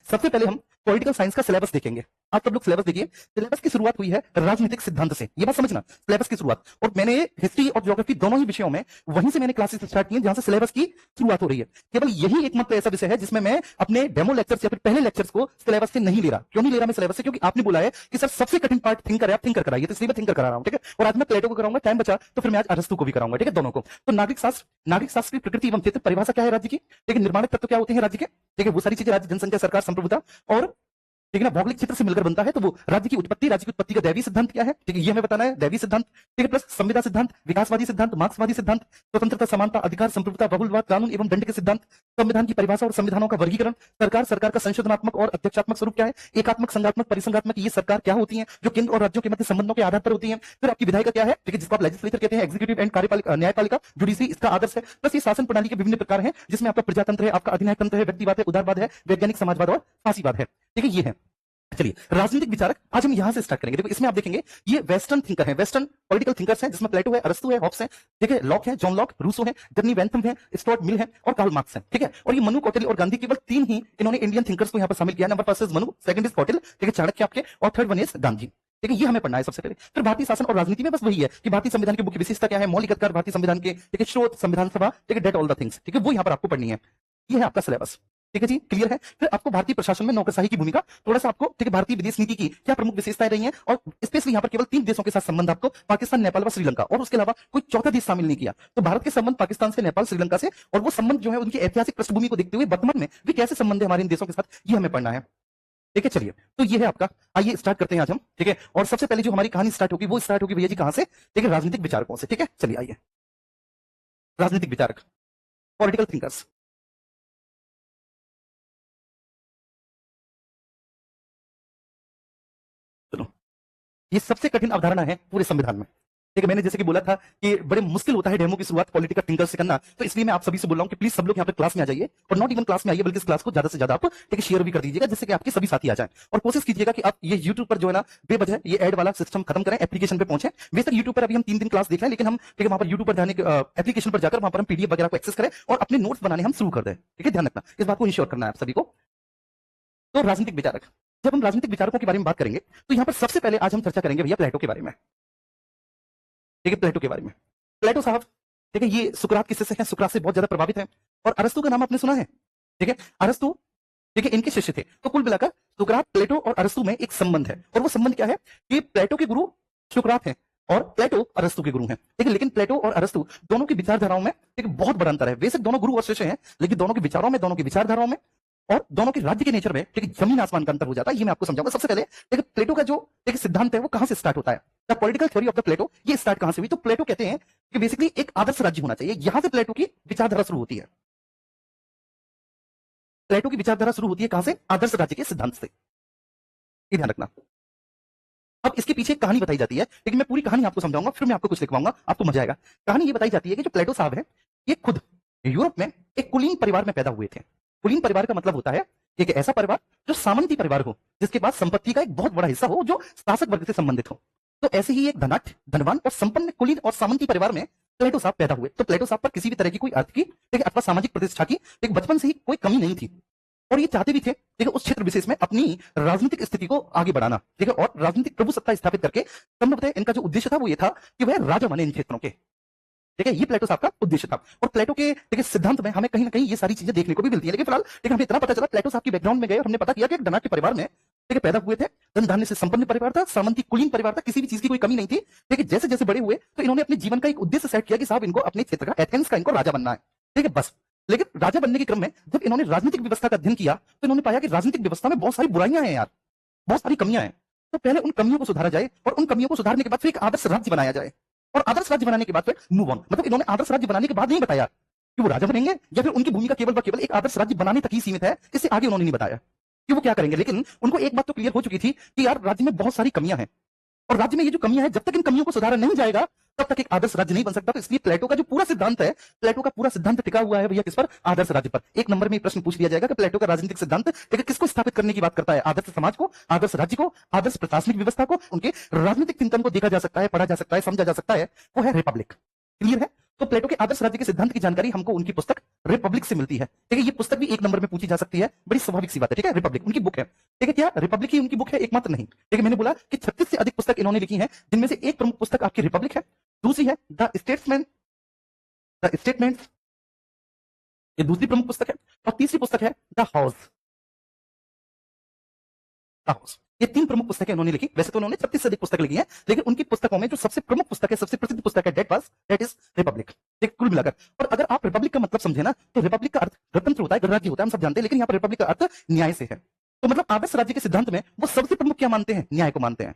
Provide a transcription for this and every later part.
सबसे पहले हम पॉलिटिकल साइंस का सिलेबस देखेंगे। आप सब लोग सिलेबस देखिए। सिलेबस की शुरुआत हुई है राजनीतिक सिद्धांत से, ये बात समझना, सिलेबस की शुरुआत। और मैंने हिस्ट्री और ज्योग्राफी दोनों ही विषयों में वहीं से मैंने क्लासेस स्टार्ट की हैं जहां से सिलेबस की शुरुआत हो रही है। केवल यही एकमात्र ऐसा विषय है जिसमें मैं अपने डेमो लेक्चर्स या फिर पहले लेक्चर्स को सिलेबस से नहीं ले रहा। क्यों नहीं ले रहा मैं सिलेबस से? क्योंकि आपने बोला है कि सर सबसे कठिन पार्ट थिंकर है, आप थिंकर कराइए, तो इसलिए मैं थिंकर करा रहा हूं। ठीक है, और आज मैं प्लेटो को कराऊंगा, टाइम बचा तो फिर मैं आज अरस्तु को भी कराऊंगा। ठीक है, दोनों को। तो नागरिक शास्त्र की प्रकृति एवं क्षेत्र परिभाषा क्या है राज्य की, ठीक है, निर्माणक तत्व क्या होते हैं राज्य के, ठीक है, वो सारी चीजें, राज्य, जनसंख्या, सरकार, संप्रभुता, और ठीक है ना, भौगोलिक क्षेत्र से मिलकर बनता है। तो वो राज्य की उत्पत्ति का दैवीय सिद्धांत क्या है, ठीक है, ये हमें बताना है, दैवीय सिद्धांत, ठीक है, प्लस संविदा सिद्धांत, विकासवादी सिद्धांत, मार्क्सवादी सिद्धांत, स्वतंत्रता, समानता, अधिकार, संप्रभुता, बहुलवाद, कानून एवं दंड के सिद्धांत, संविधान की परिभाषा और संविधानों का वर्गीकरण, सरकार का संशोधनात्मक और अध्यक्षात्मक स्वरूप क्या है, एकात्मक, संघात्मक, परिसंघात्मक, ये सरकार क्या होती है जो केंद्र और राज्यों के मध्य संबंधों के आधार पर होती है। फिर आपकी विधायिका क्या है, ठीक है, जिसको आप लेजिस्लेचर कहते हैं, एग्जीक्यूटिव एंड कार्यपालिका, न्यायपालिका, जुडिशरी, इसका आदर्श है। प्लस ये शासन प्रणाली के विभिन्न प्रकार हैं जिसमें आपका प्रजातंत्र है, आपका अधिनायक तंत्र है, व्यक्तिवाद है, उदारवाद है, वैज्ञानिक समाजवाद और फांसीवाद है। ठीक है, ये है। चलिए, राजनीतिक विचारक आज हम यहां से स्टार्ट करेंगे। देखो, इसमें आप देखेंगे ये वेस्टर्न थिंकर है, वेस्टर्न पॉलिटिकल थिंकर्स हैं, जिसमें प्लेटो है, अरस्तु है, हॉब्स है, ठीक है, लॉक है, जॉन लॉक, रूसो है, जर्नी वेंथम है, स्टुअर्ट मिल है और कार्ल मार्क्स है। ठीक है, और ये मनु, कौटिल्य और गांधी, केवल तीन ही इन्होंने इंडियन थिंकर्स को यहां पर शामिल किया। Number first is Manu, second is Kautilya, ठीक है, चाणक्य आपके, और थर्ड वन इज गांधी। ठीक है, ये हमें पढ़ना है सबसे पहले। फिर भारतीय शासन और राजनीति में बस वही है कि भारतीय संविधान की मुख्य विशेषता क्या है, मौलिक अधिकार भारतीय संविधान के, ठीक है, स्रोत, संविधान सभा, ठीक है, डेट ऑल द थिंग्स, ठीक है, वो यहां पर आपको पढ़नी है। ये है आपका सिलेबस। ठीक है जी, क्लियर है। फिर आपको भारतीय प्रशासन में नौकरशाही की भूमिका, थोड़ा सा आपको, ठीक है, भारतीय विदेश नीति की क्या प्रमुख विशेषताएं रही हैं, और स्पेशली यहां पर केवल 3 देशों के साथ संबंध आपको, पाकिस्तान, नेपाल व श्रीलंका, और उसके अलावा कोई चौथा देश शामिल नहीं किया। तो भारत के संबंध पाकिस्तान से, नेपाल, श्रीलंका से, और वो संबंध जो है उनकी ऐतिहासिक पृष्ठभूमि को देखते हुए वर्तमान में भी कैसे संबंध है हमारे इन देशों के साथ, ये हमें पढ़ना है। ठीक है, चलिए, तो ये है आपका। आइए स्टार्ट करते हैं आज हम। ठीक है, और सबसे पहले जो हमारी कहानी स्टार्ट होगी वो स्टार्ट होगी भैया जी कहां से, ठीक है, राजनीतिक विचारकों से। ठीक है, चलिए आइए, राजनीतिक विचारक, पॉलिटिकल थिंकर्स। ये सबसे कठिन अवधारणा है पूरे संविधान में। ठीक है, मैंने जैसे कि बोला था कि बड़े मुश्किल होता है डेमो की शुरुआत पॉलिटिकल थिंकर से करना, तो इसलिए मैं आप सभी से बोल रहा हूं कि प्लीज सब लोग यहाँ पे क्लास में आ जाइए, और नॉट इवन क्लास में आइए, बल्कि इस क्लास को ज्यादा से ज्यादा आप, ठीक है, शेयर भी कर दीजिएगा, जिससे कि आपके सभी साथी आ जाएं। और कोशिश कीजिएगा कि आप ये यूट्यूब पर जो है ना बेवजह ये एड वाला सिस्टम खत्म करें, एप्लीकेशन पे पहुंचे। बेशक यूट्यूब पर अभी हम 3 दिन क्लास देख रहे हैं, लेकिन हम, ठीक है, वहां पर यूट्यूब पर जाने के एप्लीकेशन पर जाकर वहां पर हम पीडीएफ वगैरह को एक्सेस करें और अपने नोट्स बनाने हम शुरू कर दें। ठीक है, ध्यान रखना, इस बात को इंश्योर करना है आप सभी को। तो राजनीतिक विचारक, जब हम राजनीतिक विचारकों के बारे में बात करेंगे तो यहां पर सबसे पहले आज हम चर्चा करेंगे भैया प्लेटो के बारे में। ठीक है, प्लेटो के बारे में। प्लेटो साहब, ठीक है, ये सुकरात के शिष्य हैं, सुकरात से बहुत ज्यादा प्रभावित हैं। और अरस्तु का नाम आपने सुना है, ठीक है, अरस्तु, ठीक है, इनके शिष्य थे। तो कुल मिलाकर सुकरात, प्लेटो और अरस्तु में एक संबंध है, और वो संबंध क्या है कि प्लेटो के गुरु सुकरात हैं और प्लेटो अरस्तु के गुरु हैं। ठीक है, लेकिन प्लेटो और अरस्तु दोनों की विचारधाराओं में एक बहुत बड़ा अंतर है। वैसे दोनों गुरु और शिष्य हैं, लेकिन दोनों के विचारों में, दोनों की विचारधाराओं में और दोनों के राज्य के नेचर में, ठीक है, जमीन आसमान का अंतर हो जाता है। ये मैं आपको समझाऊंगा। सबसे पहले, ठीक है, प्लेटो का जो, ठीक है, सिद्धांत है वो कहां से स्टार्ट होता है, the political theory of the Plato, ये स्टार्ट कहां से हुई? तो प्लेटो कहते हैं कि बेसिकली एक आदर्श राज्य होना चाहिए। यहां से प्लेटो की विचारधारा शुरू होती है। प्लेटो की विचारधारा शुरू होती है कहां से? आदर्श राज्य के सिद्धांत से। ये ध्यान रखना। अब इसके पीछे एक कहानी बताई जाती है, लेकिन मैं पूरी कहानी आपको समझाऊंगा, फिर मैं आपको कुछ लिखवाऊंगा, आपको मजा आएगा। कहानी ये बताई जाती है कि जो प्लेटो साहब है, ये खुद यूरोप में एक कुलीन परिवार में पैदा हुए थे। कुलीन परिवार का मतलब होता है एक ऐसा परिवार जो सामंती परिवार हो, जिसके पास संपत्ति का एक बहुत बड़ा हिस्सा हो, जो शासक वर्ग से संबंधित हो। तो ऐसे ही एक धनाढ्य, धनवान और संपन्न कुलीन और सामंती परिवार में प्लेटो साहब पैदा हुए। तो प्लेटो साहब पर किसी भी तरह की कोई अर्थ की, ठीक है, अथवा सामाजिक प्रतिष्ठा की, एक बचपन से ही कोई कमी नहीं थी। और ये चाहते भी थे, ठीक है, उस क्षेत्र विशेष में अपनी राजनीतिक स्थिति को आगे बढ़ाना, ठीक है, और राजनीतिक प्रभु सत्ता स्थापित करके संभवतः इनका जो उद्देश्य था वो ये था कि वह राजा बने इन क्षेत्रों के। ठीक है, ये प्लेटो साहब का उद्देश्य था। और प्लेटो के, ठीक है, सिद्धांत में हमें कहीं ना कहीं ये सारी चीजें देखने को भी मिलती है। लेकिन फिलहाल, ठीक है, हमें इतना पता चला, प्लेटो साहब की बैकग्राउंड में गए और हमने पता किया कि एक धनाढ्य परिवार में, ठीक है, पैदा हुए थे। धन धान्य से संपन्न परिवार था, सामंती कुलीन परिवार था, किसी भी चीज की कोई कमी नहीं थी। ठीक है, जैसे जैसे बड़े हुए तो इन्होंने अपने जीवन का एक उद्देश्य सेट किया कि साहब इनको अपने क्षेत्र का, एथेंस का, इनको राजा बनना है। ठीक है, बस। लेकिन राजा बनने के क्रम में जब इन्होंने राजनीतिक व्यवस्था का अध्ययन किया तो इन्होंने पाया कि राजनीतिक व्यवस्था में बहुत सारी बुराइयां हैं यार, बहुत सारी कमियां हैं। तो पहले उन कमियों को सुधारा जाए, और उन कमियों को सुधारने के बाद फिर एक आदर्श राज्य बनाया जाए, और आदर्श राज्य बनाने के बाद फिर मूव ऑन। मतलब इन्होंने आदर्श राज्य बनाने के बाद नहीं बताया कि वो राजा बनेंगे, या फिर उनकी भूमिका केवल व केवल एक आदर्श राज्य बनाने तक ही सीमित है, इससे आगे उन्होंने नहीं बताया कि वो क्या करेंगे। लेकिन उनको एक बात तो क्लियर हो चुकी थी कि यार राज्य में बहुत सारी कमियां हैं, और राज्य में ये जो कमियां हैं, जब तक इन कमियों को सुधारा नहीं जाएगा तब तक एक आदर्श राज्य नहीं बन सकता। तो इसलिए प्लेटो का जो पूरा सिद्धांत है, प्लेटो का पूरा सिद्धांत टिका हुआ है भैया किस पर? आदर्श राज्य पर। एक नंबर में प्रश्न पूछ लिया जाएगा कि प्लेटो का राजनीतिक सिद्धांत किसको स्थापित करने की बात करता है? आदर्श समाज को, आदर्श राज्य को, आदर्श प्रशासनिक व्यवस्था को, उनके राजनीतिक चिंतन को देखा जा सकता है, पढ़ा जा सकता है, समझा जा सकता है। वो है रिपब्लिक। क्लियर है? तो प्लेटो के आदर्श राज्य के सिद्धांत की जानकारी हमको उनकी पुस्तक रिपब्लिक से मिलती है। ठीक है, ये पुस्तक भी एक नंबर में पूछी जा सकती है, बड़ी स्वाभाविक सी बात है। ठीक है, रिपब्लिक उनकी बुक है। ठीक है, क्या रिपब्लिक ही उनकी बुक है? एकमात्र नहीं। ठीक है, मैंने बोला कि 36 से अधिक पुस्तक इन्होंने लिखी है, जिनमें से एक प्रमुख पुस्तक आपकी रिपब्लिक है, दूसरी है द स्टेट्समैन, द स्टेटमेंट्स, ये दूसरी प्रमुख पुस्तक है, और तीसरी पुस्तक है द हाउस, द हाउस। ये तीन प्रमुख पुस्तकें उन्होंने लिखी। वैसे तो उन्होंने 36 से अधिक पुस्तक लिखी है, लेकिन उनकी पुस्तकों में जो सबसे प्रमुख पुस्तक है, सबसे प्रसिद्ध पुस्तक है, दैट इज रिपब्लिक। ठीक, कुल मिलाकर। और अगर आप रिपब्लिक का मतलब समझे ना, तो रिपब्लिक का अर्थ गणतंत्र होता है, गणराज्य होता है, हम सब जानते हैं, लेकिन यहाँ पर रिपब्लिक का अर्थ न्याय से है। तो मतलब आदर्श राज्य के सिद्धांत में वो सबसे प्रमुख क्या मानते हैं? न्याय को मानते हैं।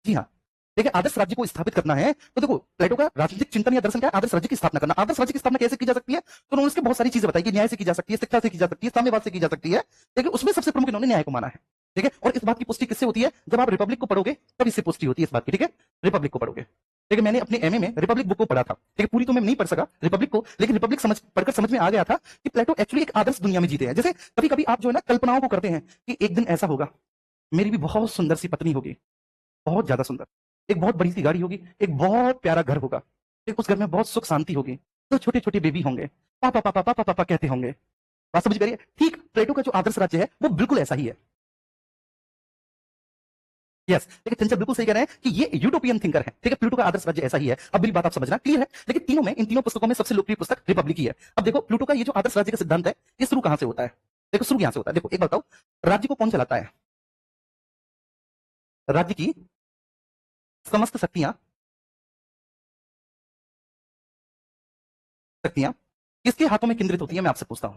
जी हाँ, देखिए, आदर्श राज्य को स्थापित करना है तो देखो, प्लेटो का राजनीतिक चिंतन या दर्शन क्या है? आदर्श राज्य की स्थापना करना। आदर्श राज्य की स्थापना कैसे की जा सकती है? तो उन्होंने उसके बहुत सारी चीजें बताई कि न्याय से की जा सकती है, शिक्षा से की जा सकती है, साम्यवाद से की जा सकती है। लेकिन उसमें सबसे प्रमुख इन्होंने न्याय को माना है। ठीक है, और इस बात की पुष्टि किससे होती है? जब आप रिपब्लिक को पढ़ोगे तब इससे पुष्टि होती है इस बात की। ठीक है, रिपब्लिक को पढ़ोगे। ठीक है, मैंने अपने एमए में रिपब्लिक बुक को पढ़ा था। ठीक है, पूरी तो मैं नहीं पढ़ सका रिपब्लिक को, लेकिन रिपब्लिक पढ़कर समझ में आ गया था कि प्लेटो एक्चुअली एक आदर्श दुनिया में जीते हैं। जैसे कभी कभी आप जो है ना कल्पनाओं को करते हैं कि एक दिन ऐसा होगा, मेरी भी बहुत सुंदर सी पत्नी होगी, बहुत ज्यादा सुंदर, एक बहुत बड़ी सी गाड़ी होगी, एक बहुत प्यारा घर होगा, एक उस घर में बहुत सुख शांति होगी, तो छोटे छोटे बेबी होंगे, पापा पापा पापा पापा कहते होंगे। बात समझ करिए। ठीक प्लेटो का जो आदर्श राज्य है वो बिल्कुल ऐसा ही है। यस, लेकिन चंचल बिल्कुल सही कह रहे हैं कि ये यूटोपियन थिंकर है। ठीक है, प्लूटो का आदर्श राज्य ऐसा ही है। अब मेरी बात आप समझना क्लियर है। लेकिन तीनों में, इन तीनों पुस्तकों में सबसे लोकप्रिय पुस्तक रिपब्लिक ही है। अब देखो, प्लूटो का ये जो आदर्श राज्य का सिद्धांत है, ये शुरू कहां से होता है? देखो, शुरू यहां से होता है। देखो, एक बात बताओ, राज्य को कौन चलाता है? राज्य की समस्त शक्तियां शक्तियां किसके हाथों में केंद्रित होती है? मैं आपसे पूछता हूं।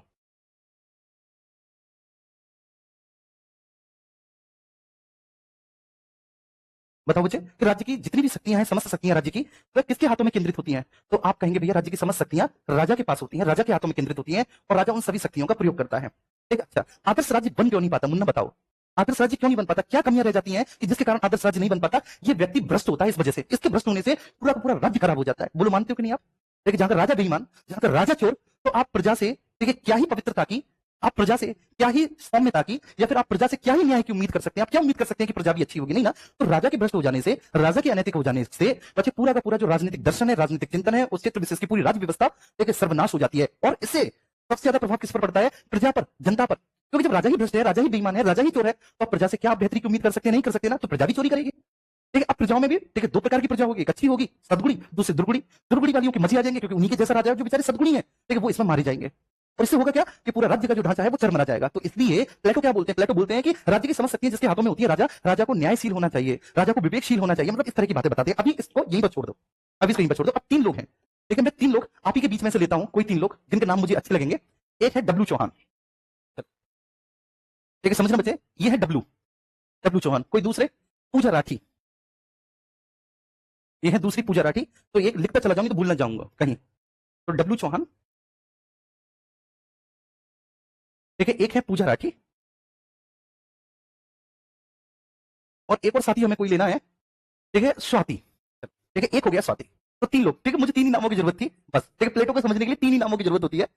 बताओ मुझे कि राज्य की जितनी भी शक्तियां हैं, समस्त शक्तियां राज्य की, वह किसके हाथों में केंद्रित होती हैं? तो आप कहेंगे भैया राज्य की समस्त शक्तियां राजा के पास होती हैं, राजा के हाथों में केंद्रित होती हैं, और राजा उन सभी शक्तियों का प्रयोग करता है। ठीक है, अच्छा, आदर्श राज्य बन क्यों नहीं पाता? मुन्ना बताओ, आदर्श राज्य क्यों नहीं बन पाता? क्या कमियां रह जाती हैं कि जिसके कारण आदर्श राज्य नहीं बन पाता? ये व्यक्ति भ्रष्ट होता है, इस वजह से, इसके भ्रष्ट होने से पूरा का पूरा राज्य खराब हो जाता है। बोलो, मानते हो कि नहीं आप? देखिए, जहां राजा बेईमान, जहां राजा चोर, तो आप प्रजा से, ठीक है, क्या ही पवित्रता की, आप प्रजा से क्या ही सौम्यता की, या फिर आप प्रजा से क्या ही न्याय की उम्मीद कर सकते हैं? आप क्या उम्मीद कर सकते हैं कि प्रजा भी अच्छी होगी? नहीं ना। तो राजा के भ्रष्ट हो जाने से, राजा के अनैतिक हो जाने से बच्चे पूरा का पूरा जो राजनीतिक दर्शन है, राजनीतिक चिंतन है, उस क्षेत्र विशेष की पूरी राज्य व्यवस्था एक सर्वनाश हो जाती है। और इससे सबसे ज्यादा प्रभाव किस पर पड़ता है? प्रजा पर, जनता पर। क्योंकि जब राजा ही भ्रष्ट है, राजा ही बेईमान है, राजा ही चोर है, तो आप प्रजा से क्या बेहतरी की उम्मीद कर सकते हैं? नहीं कर सकते ना। तो प्रजा भी चोरी करेगी। ठीक है, अब प्रजाओं में भी, ठीक है, दो प्रकार की प्रजा होगी, एक अच्छी होगी सदगुणी, दूसरी दुर्गुणी। दुर्गुणी वालियों के मजे आ जाएंगे, क्योंकि उन्हीं के जैसा राजा है जो बेचारे सदगुणी है, ठीक है, वो इसमें मारे जाएंगे। और इससे होगा क्या कि पूरा राज्य का जो ढांचा है वो चरमरा जाएगा। तो इसलिए प्लेटो क्या बोलते हैं? प्लेटो बोलते हैं कि राज्य की समस्त शक्तियां जिसके हाथों में होती है, राजा को न्यायशील होना चाहिए, राजा को विवेकशील होना चाहिए। मतलब इस तरह की बातें बताते हैं। अभी इसको यहीं पर छोड़ दो, अभी इसको यहीं पर छोड़ दो। अब तीन लोग हैं, लेकिन मैं तीन लोग आप ही के बीच में से लेता हूं, कोई तीन लोग जिनके नाम मुझे अच्छे लगेंगे। एक है डब्ल्यू चौहान। ठीक है, समझना बच्चे, ये है डब्ल्यू डब्ल्यू चौहान। कोई दूसरे? पूजा राठी, ये है दूसरी पूजा राठी। तो एक लिखता चला जाऊंगी तो भूल ना जाऊंगा कहीं। तो डब्ल्यू चौहान, ठीक है, एक है पूजा राठी, और एक और साथी हमें कोई लेना है, ठीक है, स्वाति। ठीक है, एक हो गया स्वाति। तो तीन लोग, ठीक है, मुझे तीन ही नामों की जरूरत थी बस। ठीक है, प्लेटो को समझने के लिए तीन ही नामों की जरूरत होती है।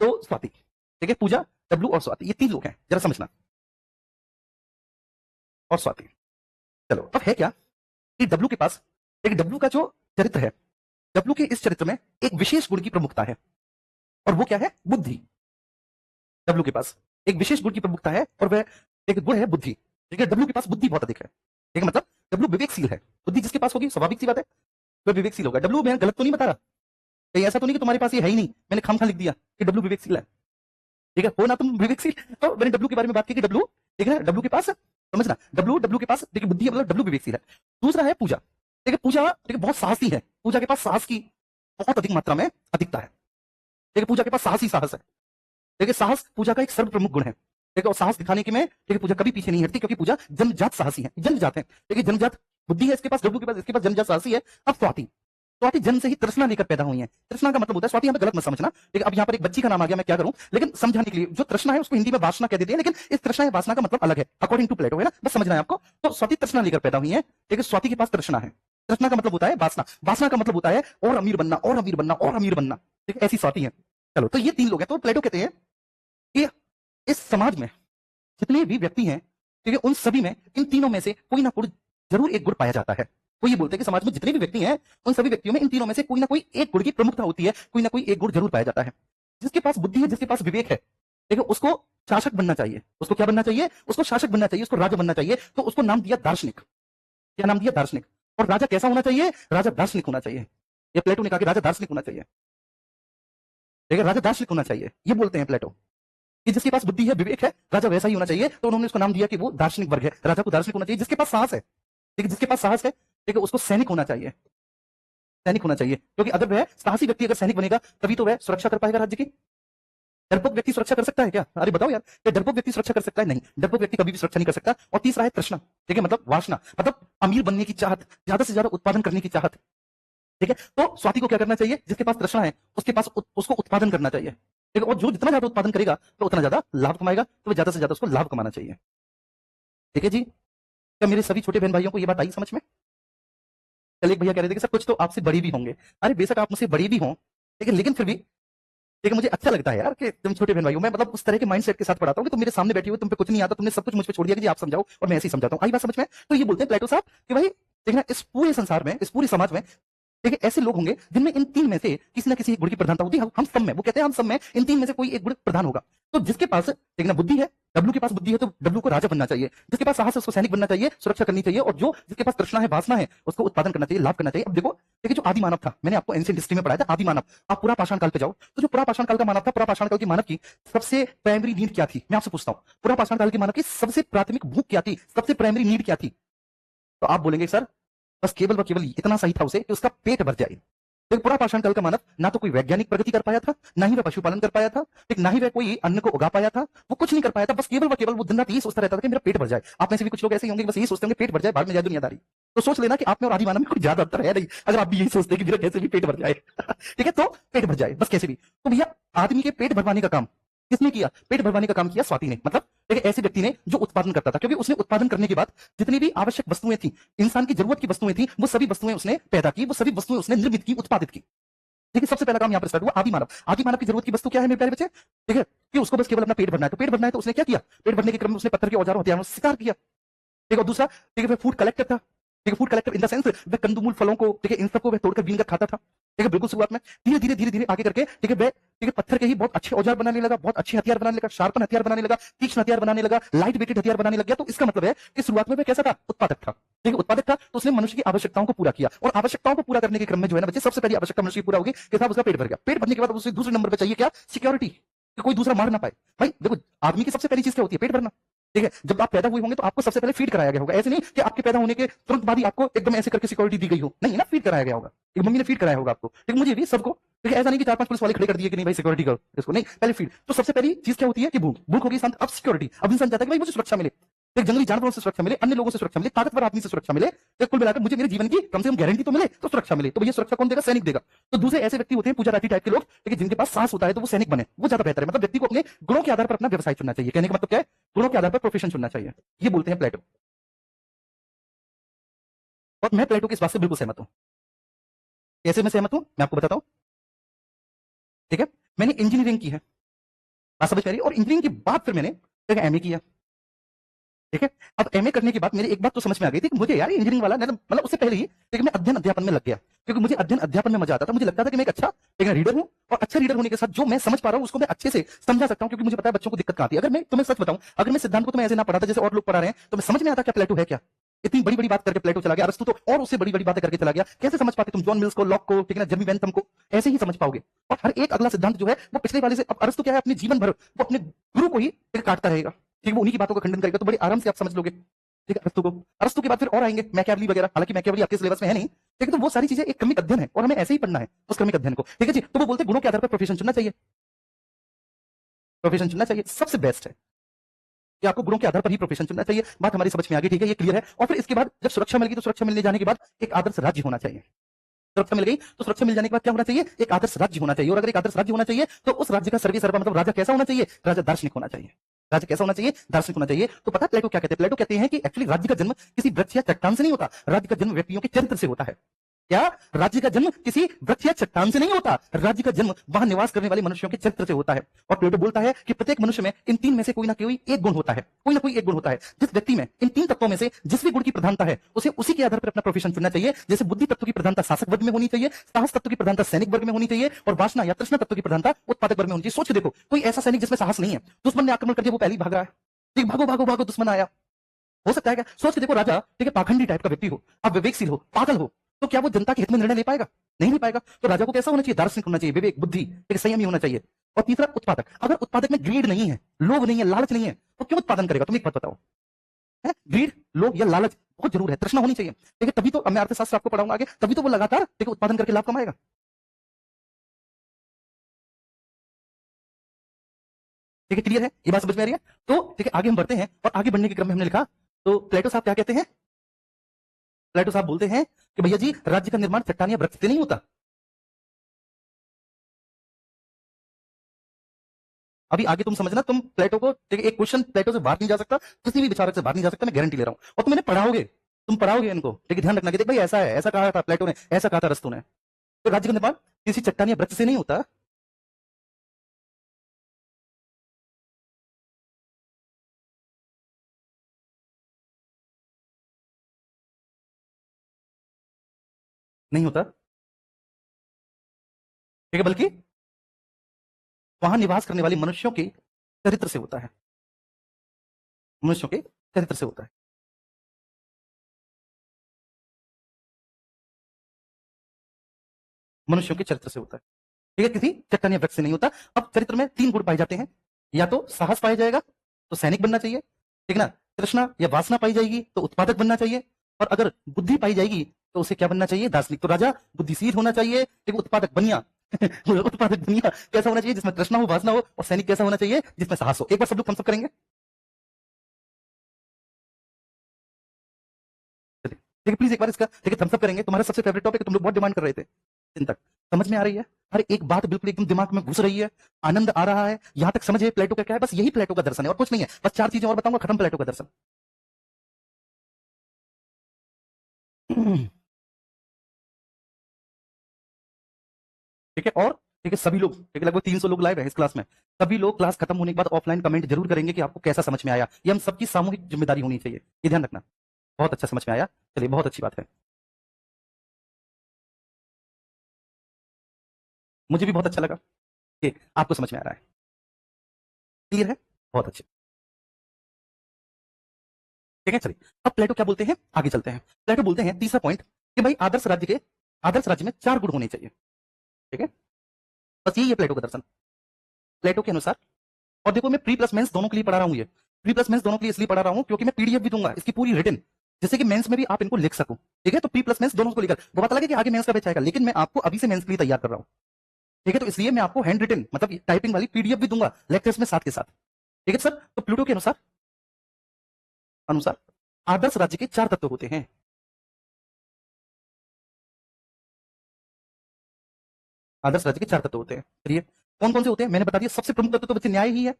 तो स्वाति, ठीक है, पूजा, डब्लू और स्वाति, ये तीन लोग हैं, जरा समझना। और स्वाति, चलो, अब है क्या कि डब्लू के पास, एक डब्लू का जो चरित्र है, डब्लू के इस चरित्र में एक विशेष गुण की प्रमुखता है, और वो क्या है? बुद्धि। डब्लू के पास एक विशेष गुण की प्रमुखता है, और वह एक गुण है बुद्धि। ठीक है, डब्लू के पास बुद्धि बहुत अधिक है। ठीक है, मतलब डब्लू विवेकशील है। बुद्धि जिसके पास होगी, स्वाभाविक सी बात है, वह विवेकशील होगा। डब्लू, मैं गलत तो नहीं बता रहा? कहीं ऐसा तो नहीं कि तुम्हारे पास ये है ही नहीं, मैंने खामखा लिख दिया कि डब्लू विवेकशील है? ठीक है, हो ना तुम विवेकशील? तो मैंने डब्लू के बारे में बात की कि डब्लू, ठीक है, डब्लू के पास, समझना, डब्लू डब्लू के पास देखिए बुद्धि है, मतलब डब्लू विवेकशील है। दूसरा है पूजा। ठीक है, पूजा, ठीक है, बहुत साहसी है। पूजा के पास साहस की बहुत अधिक मात्रा में अधिकता है। ठीक है, पूजा के पास साहस ही साहस है। देखिए, साहस पूजा का एक सर्व प्रमुख गुण है। ठीक है, और साहस दिखाने के में, ठीक है, पूजा कभी पीछे नहीं हटती, क्योंकि पूजा जन्मजात साहसी है, जन्मजात है। देखिए, जन्मजात बुद्धि है इसके पास, डब्लू के पास, इसके पास जन्मजात साहसी है। अब स्वाति, स्वाति जन्म से ही तृष्णा लेकर पैदा हुई है। तृष्णा का मतलब होता है, स्वाति हमें गलत मत समझना, ठीक है, अब यहाँ पर एक बच्ची का नाम आ गया, मैं क्या करूं, लेकिन समझाने के लिए, जो तृष्णा है उसको हिंदी में वासना कह देते हैं, लेकिन इस तृष्णा या वासना का मतलब अलग है अकॉर्डिंग टू प्लेटो, है ना, बस समझना है आपको। तो स्वाति तृष्णा लेकर पैदा हुई है, ठीक है, स्वाति के पास तृष्णा है। तृष्णा का मतलब होता है वासना, वासना का मतलब होता है और अमीर बनना, और अमीर बनना, और अमीर बनना। ठीक है, ऐसी स्वाति है। चलो, तो ये तीन लोग हैं। तो प्लेटो कहते हैं कि इस समाज में जितने भी व्यक्ति हैं, ठीक है, उन सभी में इन तीनों में से कोई ना कोई जरूर एक गुण पाया जाता है। वो ये बोलते हैं कि समाज में जितने भी व्यक्ति हैं, उन सभी व्यक्तियों में इन तीनों में से कोई ना कोई एक गुण की प्रमुखता होती है, कोई ना कोई एक गुण जरूर पाया जाता है। जिसके पास बुद्धि है, जिसके पास विवेक है, ठीक है, उसको शासक बनना चाहिए। उसको क्या बनना चाहिए? उसको शासक बनना चाहिए, उसको राजा बनना चाहिए। तो उसको नाम दिया दार्शनिक। क्या नाम दिया? दार्शनिक। और राजा कैसा होना चाहिए? राजा दार्शनिक होना चाहिए। ये प्लेटो ने कहा कि राजा दार्शनिक होना चाहिए, ठीक है, राजा दार्शनिक होना चाहिए। ये बोलते हैं प्लेटो कि जिसके पास बुद्धि है, विवेक है, राजा वैसा ही होना चाहिए। तो उन्होंने उसको नाम दिया कि वो दार्शनिक वर्ग है। राजा को दार्शनिक होना चाहिए। जिसके पास साहस है, ठीक है, जिसके पास साहस है, ठीक है, उसको सैनिक होना चाहिए। सैनिक होना चाहिए, क्योंकि अगर वह साहसी व्यक्ति अगर सैनिक बनेगा तभी तो वह सुरक्षा कर पाएगा राज्य की। डरपोक व्यक्ति सुरक्षा कर सकता है क्या? अरे बताओ यार, क्या डरपोक व्यक्ति सुरक्षा कर सकता है? नहीं, डरपोक व्यक्ति कभी भी सुरक्षा नहीं कर सकता। और तीसरा है तृष्णा, ठीक है, मतलब वासना, मतलब अमीर बनने की चाहत, ज्यादा से ज्यादा उत्पादन करने की चाहत, ठीक है। तो स्वाति को क्या करना चाहिए? जिसके पास तृष्णा है उसके पास उसको उत्पादन करना चाहिए, ठीक है, और जो जितना ज्यादा उत्पादन करेगा तो उतना ज्यादा लाभ कमाएगा, तो ज्यादा से ज्यादा उसको लाभ कमाना चाहिए, ठीक है जी। क्या मेरे सभी छोटे बहन भाइयों को ये बात आई समझ में? कल एक भैया कह रहे थे कि सर कुछ तो आपसे बड़ी भी होंगे। अरे बेशक आप मुझसे बड़ी भी हों, ठीक है, लेकिन फिर भी, ठीक है, मुझे अच्छा लगता है यार कि तुम छोटे बहन भाई हो। मैं मतलब उस तरह के माइंडसेट के साथ पढ़ाता हूँ कि तुम मेरे सामने बैठी हो, तुम पे कुछ नहीं आता, तुमने सब कुछ मुझ पे छोड़ दिया कि जी आप समझाओ और मैं ऐसे ही समझाता हूँ। आई बात समझ में? तो ये बोलते हैं प्लेटो साहब कि भाई देखना, इस पूरे संसार में, इस पूरे समाज में, ठीक है, ऐसे लोग होंगे जिनमें इन तीन में से किसी ना किसी एक गुण की प्रधानता होगी। हम सब में, वो कहते हैं हम सब में इन तीन में से कोई एक गुण प्रधान होगा। तो जिसके पास, ठीक ना, बुद्धि है, डब्लू के पास बुद्धि है तो डब्लू को राजा बनना चाहिए। जिसके पास साहस है उसको सैनिक बनना चाहिए, सुरक्षा करनी चाहिए। और जो जिसके पास तृष्णा है, वासना है, उसको उत्पादन करना चाहिए, लाभ करना चाहिए। अब देखो, देखिए, जो आदि मानव था, मैंने आपको एंशिएंट हिस्ट्री में पढ़ाया था आदि मानव। आप पूरा पाषाण काल पे जाओ, तो जो पूरा पाषाण काल का मानव था, पूरा पाषाण काल के मानव की सबसे प्राइमरी नीड क्या थी? मैं आपसे पूछता हूं, पूरा पाषाण काल के मानव की सबसे प्राथमिक भूख क्या थी? सबसे प्राइमरी नीड क्या थी? तो आप बोलेंगे सर बस केवल व केवल इतना सही था उसे कि उसका पेट भर जाए। एक पूरा पाषाण काल का मानव ना तो कोई वैज्ञानिक प्रगति कर पाया था, ना ही वह पशुपालन कर पाया था, एक ना ही वह कोई अन्न को उगा पाया था। वो कुछ नहीं कर पाया था, बस केवल व केवल वो दिन रात यही सोचता रहता था कि मेरा पेट भर जाए। आप में से भी कुछ लोग ऐसे ही होंगे, बस यही सोचते होंगे पेट भर जाए, बाद में जाए दुनियादारी। तो सोच लेना कि आप में और आदि मानव में कोई ज्यादा अंतर है नहीं, अगर आप भी यही सोचते हैं कि मेरा कैसे भी पेट भर जाए। ठीक है, तो पेट भर जाए बस कैसे भी। तो भैया आदमी के पेट भरवाने का काम किसने किया? पेट भरवाने का काम किया स्वाति ने। मतलब एक ऐसे व्यक्ति ने जो उत्पादन करता था, क्योंकि उसने उत्पादन करने के बाद जितनी भी आवश्यक वस्तुएं थी, इंसान की जरूरत की वस्तुएं थी, वो सभी वस्तुएं उसने पैदा की, वो सभी वस्तुएं उसने निर्मित की, उत्पादित की। देखिए सबसे पहला काम यहाँ पर स्टार्ट हुआ आदि मानव। आदि मानव की जरूरत की वस्तु क्या है मेरे प्यारे बच्चे? ठीक है, कि उसको बस केवल अपना पेट भरना है। तो पेट भरना है तो उसने क्या किया? पेट भरने के क्रम में उसने पत्थर के औजारों हथियारों से शिकार किया। ठीक है, और दूसरा, ठीक है, फूड कलेक्टर था। ठीक है, food collector in the sense वह कंदमूल फलों को, ठीक है, इन सबको वह तोड़कर बीन कर खाता था। ठीक है, बिल्कुल शुरुआत में। धीरे धीरे धीरे धीरे आगे करके, ठीक है, वह, ठीक है, पत्थर के ही बहुत अच्छे औजार बनाने लगा, बहुत अच्छे हथियार बनाने लगा, शार्पन हथियार बनाने लगा, तीक्ष्ण हथियार बनाने लगा, लाइट वेटेड हथियार बनाने लग गया। तो इसका मतलब है कि शुरुआत में वह कैसा था? उत्पादक था। ठीक है, उत्पादक था तो उसने मनुष्य की आवश्यकताओं को पूरा किया। और आवश्यकताओं को पूरा करने के क्रम में जो है ना बच्चे, सबसे पहली आवश्यकता मनुष्य की पूरा होगी कि साहब उसका पेट भर गया। पेट भरने के बाद उसे दूसरे नंबर पर चाहिए क्या? सिक्योरिटी, कि कोई दूसरा मार ना पाए। भाई देखो, आदमी की सबसे पहली चीज क्या होती है? पेट भरना। ठीक है, जब आप पैदा हुए होंगे तो आपको सबसे पहले फीड कराया गया होगा। ऐसे नहीं कि आपके पैदा होने के तुरंत बाद ही आपको एकदम ऐसे करके सिक्योरिटी दी गई हो, नहीं ना, फीड कराया गया होगा। एक मम्मी ने फीड कराया होगा आपको, ठीक, मुझे भी, सबको। ठीक है, ऐसा नहीं कि 4-5 पुलिस वाले खड़े कर दिए कि नहीं भाई सिक्योरिटी करो इसको, नहीं, पहले फीड। तो सबसे पहली चीज क्या होती है कि भूख। भूख होगी शांत, अब सिक्योरिटी। अब इंसान चाहता है कि भाई मुझे सुरक्षा मिले, एक जंगली जानवरों से सुरक्षा मिले, अन्य लोगों से सुरक्षा मिले, ताकतवर आदमी से सुरक्षा मिले। तो कुल मिलाकर मुझे मेरे जीवन की कम से कम गारंटी तो मिले, तो सुरक्षा मिले। तो भैया सुरक्षा कौन देगा? सैनिक देगा। तो दूसरे ऐसे व्यक्ति होते हैं पूजा राठी टाइप के लोग, ठीक है, जिनके पास साहस होता है तो वो सैनिक बने, वो ज्यादा बेहतर है। मतलब व्यक्ति को अपने गुणों के आधार पर अपना व्यवसाय चुनना चाहिए। कहने का मतलब क्या है? गुणों के आधार पर प्रोफेशन चुनना चाहिए, ये बोलते हैं प्लेटो। और मैं प्लेटो की इस बात से बिल्कुल सहमत हूं। कैसे मैं सहमत हूं मैं आपको बताता हूं। ठीक है, मैंने इंजीनियरिंग की है, बात समझ पा रही है? और इंजीनियरिंग के बाद फिर मैंने एमए किया। ठीक है, अब एमए करने के बाद मेरी एक बात तो समझ में आ गई थी कि मुझे यार इंजीनियरिंग वाला, मतलब उससे पहले ही, लेकिन मैं अध्ययन अध्यापन में लग गया, क्योंकि मुझे अध्ययन अध्यापन में मजा आता था। मुझे लगता था कि मैं एक अच्छा एक रीडर हूं, और अच्छा रीडर होने के साथ जो मैं समझ पा रहा हूं उसको मैं अच्छे से समझा सकता हूं, क्योंकि मुझे पता है बच्चों को दिक्कत कहां आती है। अगर मैं तुम्हें सच बताऊं, अगर मैं सिद्धांत को तुम्हें ऐसे ना पढ़ाता जैसे और लोग पढ़ा रहे हैं, तो मैं समझ में आता क्या प्लेटो है क्या। इतनी बड़ी बड़ी बात करके प्लेटो चला गया, अरस्तु तो और उससे बड़ी बड़ी बातें करके चला गया। कैसे समझ पाते तुम जॉन मिल्स को, लॉक को, ठीक है ना, जेमी बेंथम को? ऐसे ही समझ पाओगे। और हर एक अगला सिद्धांत जो है वो पिछले वाले से, अब अरस्तु क्या है, अपने जीवन भर वो अपने गुरु को ही काटता रहेगा। ठीक है, वो उन्हीं की बातों का खंडन करेगा, तो बड़े आराम से आप समझ लोगे। ठीक है, अरस्तु को, अरस्तु के बाद फिर और आएंगे मैकियावेली वगैरह, हालांकि मैकियावेली आपके सिलेबस में है नहीं। ठीक है, तो वो सारी चीजें एक क्रमिक अध्ययन है और हमें ऐसे ही पढ़ना है उस क्रमिक अध्ययन को। ठीक है जी, तो वो बोलते हैं गुणों के आधार पर प्रोफेशन चुनना चाहिए, प्रोफेशन चुनना चाहिए, सबसे बेस्ट है कि आपको गुणों के आधार पर ही प्रोफेशन चुनना चाहिए। बात हमारी समझ में आ गई, ठीक है, ये क्लियर है। और फिर इसके बाद जब सुरक्षा मिल गई तो सुरक्षा मिलने जाने के बाद एक आदर्श राज्य होना चाहिए। सुरक्षा मिल गई तो सुरक्षा मिल जाने के बाद क्या होना चाहिए? एक आदर्श राज्य होना चाहिए। और अगर एक आदर्श राज्य होना चाहिए तो उस राज्य का सर्वे सर्वा, मतलब राजा कैसा होना चाहिए? राजा दार्शनिक होना चाहिए। राजा कैसा होना चाहिए? दार्शनिक होना चाहिए। तो पता है प्लेटो क्या कहते हैं? प्लेटो कहते हैं कि एक्चुअली राज्य का जन्म किसी वृक्ष या चट्टान से नहीं होता, राज्य का जन्म व्यक्तियों के चरित्र से होता है। क्या राज्य का जन्म किसी वृक्ष या चट्टान से नहीं होता, राज्य का जन्म वहां निवास करने वाले मनुष्यों के चरित्र से होता है। और प्लेटो बोलता है कि प्रत्येक मनुष्य में इन तीन में से कोई ना कोई एक गुण होता है, कोई ना कोई एक गुण होता है। जिस व्यक्ति में इन तीन तत्वों में से जिस भी गुण की प्रधानता है उसे उसी के आधार पर अपना प्रोफेशन चुनना चाहिए। जैसे बुद्धि तत्व की प्रधानता शासक वर्ग में होनी चाहिए, साहस तत्व की प्रधानता सैनिक वर्ग में होनी चाहिए, और वासना या तृष्णा तत्व की प्रधानता उत्पादक वर्ग में होनी चाहिए। सोच के देखो, कोई ऐसा सैनिक जिसमें साहस नहीं है, दुश्मन ने आक्रमण कर दिया, वो पहले ही भाग रहा है, ठीक, भागो भागो भागो, दुश्मन आया, हो सकता है क्या? सोच के देखो, राजा ठीक है पाखंडी टाइप का व्यक्ति हो, आप विवेकशील हो, पागल हो, तो क्या वो जनता के हित में निर्णय ले पाएगा? नहीं ले पाएगा। तो राजा को कैसा होना चाहिए? दार्शनिक होना चाहिए, विवेक, बुद्धि, एक संयमी होना चाहिए। और तीसरा उत्पादक। अगर उत्पादक में ग्रीड नहीं है, लोभ नहीं है, लालच नहीं है, तो क्यों उत्पादन करेगा? तुम एक बात बताओ, है ग्रीड, लोभ या लालच बहुत जरूर है, तृष्णा होनी चाहिए, ठीक है, तभी तो मैं अर्थशास्त्र आपको पढ़ाऊंगा आगे, तभी तो वो लगातार ठीक है उत्पादन करके लाभ कमाएगा। ठीक है, क्लियर है? ये बात समझ में आ रही है? तो ठीक है, आगे हम बढ़ते हैं, और आगे बढ़ने के क्रम में हमने लिखा, तो प्लेटो साहब क्या कहते हैं? प्लेटो साहब बोलते हैं कि भैया जी, राज्य का निर्माण चट्टान या वृक्ष से नहीं होता। अभी आगे तुम समझना, तुम प्लेटो को ठीक है, एक क्वेश्चन प्लेटो से बाहर नहीं जा सकता, किसी भी विचारक से बाहर नहीं जा सकता, मैं गारंटी ले रहा हूं। और तुम इन्हें पढ़ाओगे, तुम पढ़ाओगे इनको, ठीक है, ध्यान रखना कि देख भाई ऐसा है, ऐसा कहा था प्लेटो ने, ऐसा कहा था अरस्तू ने। तो राज्य का निर्माण किसी चट्टान या वृक्ष से नहीं होता। नहीं होता, ठीक है, बल्कि वहां निवास करने वाले मनुष्यों के चरित्र से होता है, मनुष्यों के चरित्र से होता है, मनुष्यों के चरित्र से होता है, ठीक है, किसी चट्टान या वृक्ष से नहीं होता। अब चरित्र में तीन गुण पाए जाते हैं, या तो साहस पाया जाएगा तो सैनिक बनना चाहिए, ठीक है ना, तृष्णा या वासना पाई जाएगी तो उत्पादक बनना चाहिए, और अगर बुद्धि पाई जाएगी तो उसे क्या बनना चाहिए? दार्शनिक। तो राजा बुद्धिशील होना चाहिए, ठीक है, उत्पादक बनिया उत्पादक बनिया कैसा होना चाहिए? जिसमें तृष्णा हो, वासना हो, और सैनिक कैसा होना चाहिए? जिसमें साहस हो। एक बार सब लोग थम्स अप करेंगे, ठीक है, प्लीज एक बार इसका ठीक है थम्स अप करेंगे। तुम्हारा सबसे फेवरेट टॉपिक तुम लोग बहुत डिमांड कर रहे थे दिन तक, समझ में आ रही है? हर एक बात बिल्कुल एकदम दिमाग में घुस रही है, आनंद आ रहा है, यहां तक समझे प्लेटो का क्या है? बस यही प्लेटो का दर्शन है और कुछ नहीं है। बस चार चीजें और बताऊंगा, खत्म प्लेटो का दर्शन। ठीक है, और ठीक है, सभी लोग ठीक है, लगभग 300 लोग लाइव है इस क्लास में, सभी लोग क्लास खत्म होने के बाद ऑफलाइन कमेंट जरूर करेंगे कि आपको कैसा समझ में आया। ये हम सबकी सामूहिक जिम्मेदारी होनी चाहिए, ये ध्यान रखना। बहुत अच्छा समझ में आया, चलिए बहुत अच्छी बात है, मुझे भी बहुत अच्छा लगा कि आपको समझ में आ रहा है, क्लियर है, बहुत अच्छे, ठीक है। चलिए अब प्लेटो क्या बोलते हैं, आगे चलते हैं। प्लेटो बोलते हैं तीसरा पॉइंट कि भाई आदर्श राज्य में चार गुण होने चाहिए, ठीक है, बस यही है प्लेटो का दर्शन, प्लेटो के अनुसार। और देखो मैं प्री प्लस मेंस दोनों के लिए पढ़ा रहा हूं, ये प्री प्लस मेंस दोनों के लिए इसलिए पढ़ा रहा हूं क्योंकि मैं पीडीएफ भी दूंगा इसकी पूरी रिटन, जैसे कि मेंस में भी आप इनको लिख सको, ठीक है। तो प्री प्लस मेंस दोनों को लेकर वो पता लगे कि आगे मेंस का बैच आएगा, लेकिन मैं आपको अभी से मेंस के लिए तैयार कर रहा हूं, ठीक है। तो इसलिए मैं आपको हैंड रिटन मतलब टाइपिंग वाली पीडीएफ भी दूंगा लेक्चर्स में साथ के साथ, ठीक है सर। तो प्लूटो के अनुसार अनुसार आदर्श राज्य के चार तत्व होते हैं, आदर्श राज्य के चार तत्व होते हैं। चलिए कौन कौन से होते हैं मैंने बता दिया। सबसे प्रमुख तत्व तो बच्चे न्याय ही है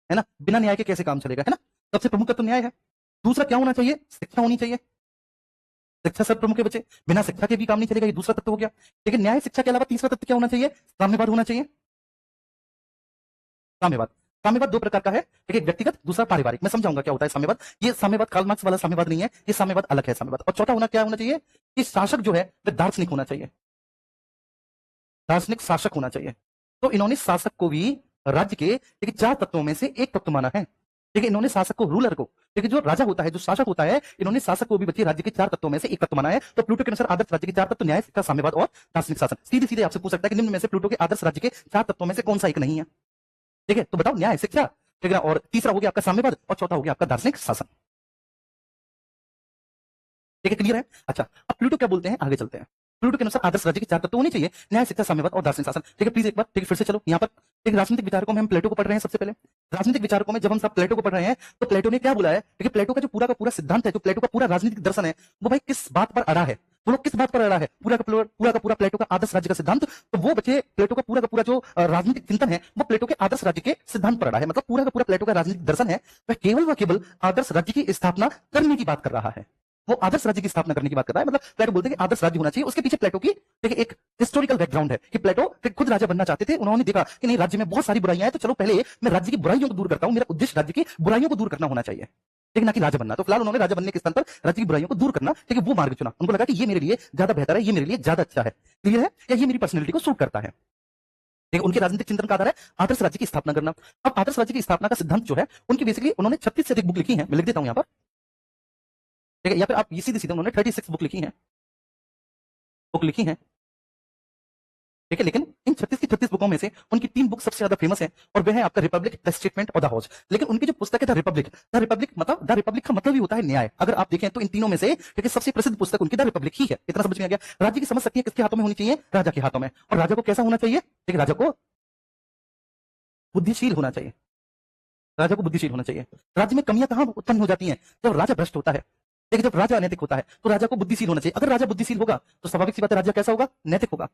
ना, बिना न्याय के कैसे काम चलेगा, है ना। सबसे प्रमुख तत्व न्याय है। दूसरा क्या होना चाहिए? शिक्षा होनी चाहिए, शिक्षा सब प्रमुख है बच्चे, बिना शिक्षा के भी काम नहीं चलेगा, ये दूसरा तत्व हो गया। लेकिन न्याय शिक्षा के अलावा तीसरा तत्व क्या होना चाहिए? साम्यवाद होना चाहिए, साम्यवाद। साम्यवाद दो प्रकार का है, एक व्यक्तिगत, दूसरा पारिवारिक। मैं समझाऊंगा क्या होता है साम्यवाद। ये साम्यवाद कार्ल मार्क्स वाला साम्यवाद नहीं है, ये साम्यवाद अलग है साम्यवाद। और चौथा होना क्या होना चाहिए कि शासक जो है वह दार्शनिक होना चाहिए, दार्शनिक शासक होना चाहिए। तो इन्होंने शासक को भी राज्य के एक चार तत्वों में से एक तत्व माना है, ठीक है। इन्होंने शासक को, रूलर को, ठीक है, जो राजा होता है, जो शासक होता है, इन्होंने शासक को भी बच्चे राज्य के चार तत्वों में से एक तत्व माना है। तो प्लूटो के अनुसार आदर्श राज्य के चार तत्व न्याय, शिक्षा, साम्यवाद और दार्शनिक शासन। सीधे सीधे आपसे पूछ सकता है कि निम्न में से प्लूटो के आदर्श राज्य के चार तत्वों में से कौन सा एक नहीं है, ठीक है। तो बताओ, न्याय, शिक्षा, ठीक है, और तीसरा हो गया आपका साम्यवाद, और चौथा हो गया आपका दार्शनिक शासन, ठीक है, क्लियर है। अच्छा अब प्लूटो क्या बोलते हैं, आगे चलते हैं। प्लूटो के अनुसार आदर्श राज्य के चार तत्व होने चाहिए, न्याय, शिक्षा, साम्यवाद और दार्शनिक शासन, ठीक है। प्लीज एक बार ठीक है फिर से चलो यहाँ पर। एक राजनीतिक विचारकों में हम प्लेटो को पढ़ रहे हैं सबसे पहले। राजनीतिक विचारकों में जब हम सब प्लेटो को पढ़ रहे हैं तो प्लेटो ने क्या बोला है, देखिए प्लेटो का जो पूरा का पूरा सिद्धांत है, जो प्लेटो का पूरा राजनीतिक दर्शन है, वो भाई किस बात पर अड़ा है? वो लोग किस बात पर अड़ा है? पूरा का पूरा प्लेटो का आदर्श राज्य का सिद्धांत। तो वो बच्चे प्लेटो का पूरा जो राजनीतिक चिंतन है वो प्लेटो के आदर्श राज्य के सिद्धांत पर अड़ा है। मतलब पूरा का पूरा प्लेटो का राजनीतिक दर्शन है वह केवल आदर्श राज्य की स्थापना करने की बात कर रहा है, वो आदर्श राज्य की स्थापना करने की बात कर रहा है। मतलब प्लेटो बोलते हैं कि आदर्श राज्य होना चाहिए। उसके पीछे प्लेटो की देखिए एक हिस्टोरिकल बैकग्राउंड है कि प्लेटो खुद राजा बनना चाहते थे। उन्होंने देखा कि नहीं, राज्य में बहुत सारी बुराइयां हैं, तो चलो पहले मैं राज्य की बुराइयों को दूर करता हूं। मेरा उद्देश्य राज्य की बुराइयों को दूर करना होना चाहिए, लेकिन ना कि राजा बनना। तो फिलहाल उन्होंने राजा बनने के स्थान पर राज्य की बुराइयों को दूर करना, ठीक है, वो मार्ग चुना। उनको लगा कि ये मेरे लिए ज्यादा बेहतर है, ये मेरे लिए ज्यादा अच्छा है, क्लियर है, या ये मेरी पर्सनैलिटी को सूट करता है। ठीक है, उनके राजनीतिक चिंतन का आधार है आदर्श राज्य की स्थापना करना। अब आदर्श राज्य की स्थापना का सिद्धांत जो है, उनकी बेसिकली उन्होंने 36 से अधिक बुक लिखी है। मैं लिख देता हूं यहां पर, ठीक है, या फिर आप सीधे सीधे उन्होंने 36 बुक लिखी है, बुक लिखी है, ठीक है। लेकिन इन 36 की 36 बुकों में से उनकी 3 बुक सबसे ज्यादा फेमस है, और वह है आपका रिपब्लिक, द स्टेटमेंट और द हाउस। लेकिन उनकी जो पुस्तक है द रिपब्लिक, द रिपब्लिक का मतलब ही होता है न्याय। अगर आप देखें तो इन तीनों में से ठीक है सबसे प्रसिद्ध पुस्तक उनकी द रिपब्लिक ही है। इतना समझ में आ गया। राज्य की समझ सकती है किसके हाथों में होनी चाहिए, राजा के हाथों में। और राजा को कैसा होना चाहिए, ठीक है, राजा को बुद्धिशील होना चाहिए, राजा को बुद्धिशील होना चाहिए। राज्य में कमियां कहां उत्पन्न हो जाती हैं, जब राजा भ्रष्ट होता है, ठीक है, जब राजा अनैतिक होता है, तो राजा को बुद्धिशील होना चाहिए। अगर राजा बुद्धिशील होगा तो स्वाभाविक सी बात है राजा कैसा होगा, नैतिक होगा।